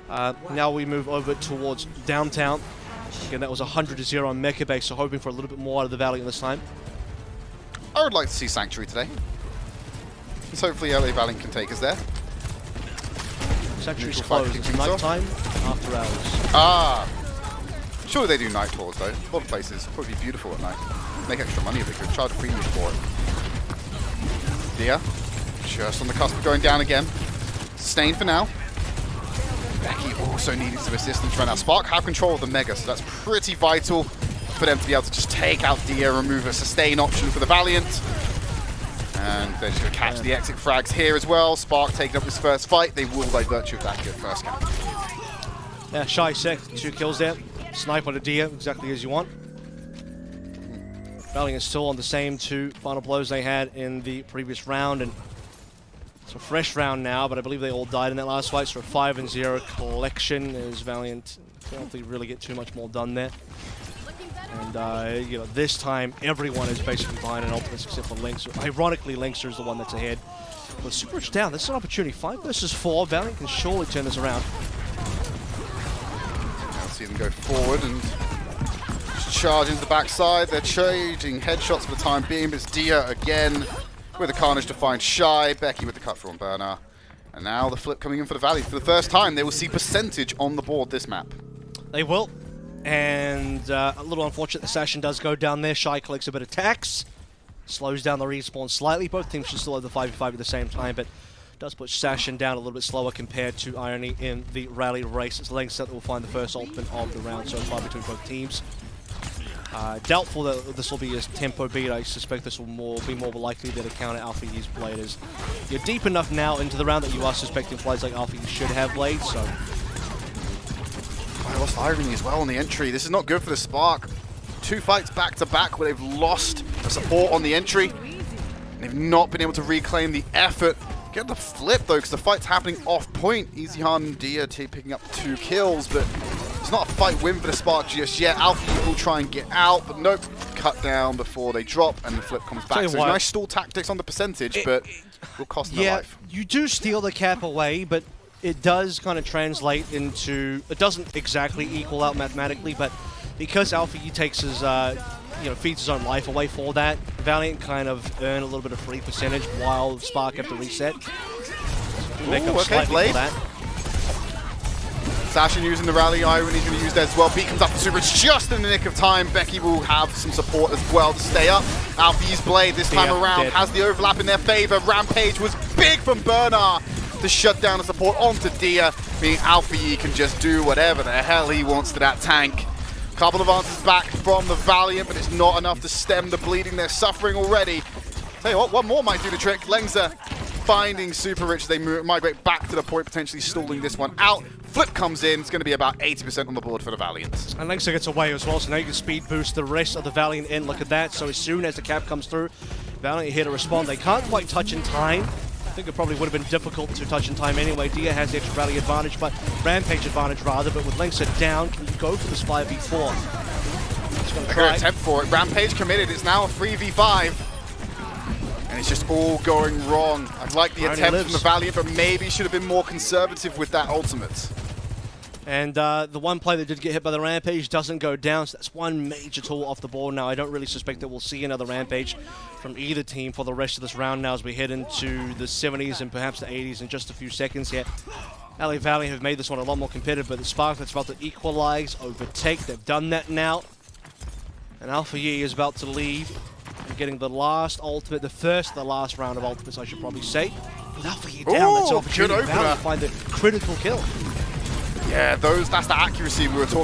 Now we move over towards downtown. Again, that was 100-0 on Mecca Base, so hoping for a little bit more out of the Valiant this time. I would like to see Sanctuary today. So hopefully LA Valiant can take us there. Sanctuary's closed. It's nighttime, after hours. Ah! Surely they do night tours though. A lot of places. Probably be beautiful at night. Make extra money if they could. Charge a premium for it. Dia, just on the cusp of going down again. Sustained for now. Becky also needing some assistance right now. Spark have control of the Mega, so that's pretty vital for them to be able to just take out Dia, remove a sustain option for the Valiant. And they're just going to catch the exit frags here as well. Spark taking up his first fight. They will by virtue of that good first count. Yeah, Shy Sec, 2 kills there. Snipe on a Dia, exactly as you want. Valiant is still on the same 2 final blows they had in the previous round, and it's a fresh round now, but I believe they all died in that last fight, so a 5-0 collection as Valiant can't really get too much more done there. And, you know, this time everyone is basically behind an ultimate except for Linkster. Ironically, Linkster is the one that's ahead. But Super Rich down, this is an opportunity. 5 versus 4, Valiant can surely turn this around. Now see them go forward and just charge into the backside. They're trading headshots for the time being, but it's Dia again with the Carnage to find Shy. Becky with the cut through on Burner. And now the flip coming in for the Valley. For the first time, they will see percentage on the board this map. They will. And a little unfortunate, the Sashin does go down there. Shy collects a bit of tax. Slows down the respawn slightly. Both teams should still have the 5v5 at the same time, but does put Sashin down a little bit slower compared to Irony in the rally race. It's Lengsa that will find the first ultimate of the round so far between both teams. Doubtful that this will be a tempo beat. I suspect this will be more likely that a counter Alpha Yi's blade is. You're deep enough now into the round that you are suspecting plays like Alpha Yi should have blades, so... I lost Irony as well on the entry. This is not good for the Spark. 2 fights back to back where they've lost the support on the entry. They've not been able to reclaim the effort. Get the flip though, because the fight's happening off point. EasyHan and Dia picking up 2 kills, but it's not a fight win for the Spark just yet. Alpha will try and get out, but nope. Cut down before they drop, and the flip comes back. So nice stall tactics on the percentage, but will cost them their life. You do steal the cap away, but it does kind of translate into, it doesn't exactly equal out mathematically, but because Alpha Yi takes his, you know, feeds his own life away for that, Valiant kind of earn a little bit of free percentage while Spark have to reset. Make up slightly for that. Sashin using the rally, Irony's going to use that as well. Beat comes up for Super, it's just in the nick of time. Becky will have some support as well to stay up. Alpha Yi's blade this time around has the overlap in their favor. Rampage was big from Bernard to shut down the support onto Dia, meaning Alpha Yi can just do whatever the hell he wants to that tank. Couple of answers back from the Valiant, but it's not enough to stem the bleeding. They're suffering already. Tell you what, one more might do the trick. Lengsa finding Super Rich. They migrate back to the point, potentially stalling this one out. Flip comes in. It's going to be about 80% on the board for the Valiant. And Lengsa gets away as well, so now you can speed boost the rest of the Valiant in. Look at that. So as soon as the cap comes through, Valiant here to respond. They can't quite touch in time. I think it probably would have been difficult to touch in time anyway. Dia has the extra rally advantage, but Rampage advantage rather, but with Lengsa down, can you go for this 5v4? He's going to try. Attempt for it. Rampage committed. It's now a 3v5. And it's just all going wrong. I'd like the attempt from the Valiant, but maybe should have been more conservative with that ultimate. And the one play that did get hit by the Rampage doesn't go down, so that's one major tool off the board now. I don't really suspect that we'll see another Rampage from either team for the rest of this round now as we head into the 70s and perhaps the 80s in just a few seconds here. LA Valley have made this one a lot more competitive, but the Spark that's about to equalize, overtake, they've done that now. And Alpha Yi is about to lead, getting the last ultimate, the first of the last round of ultimates, I should probably say. With Alpha Yi down, that's an opportunity to find the critical kill. Yeah, that's the accuracy we were talking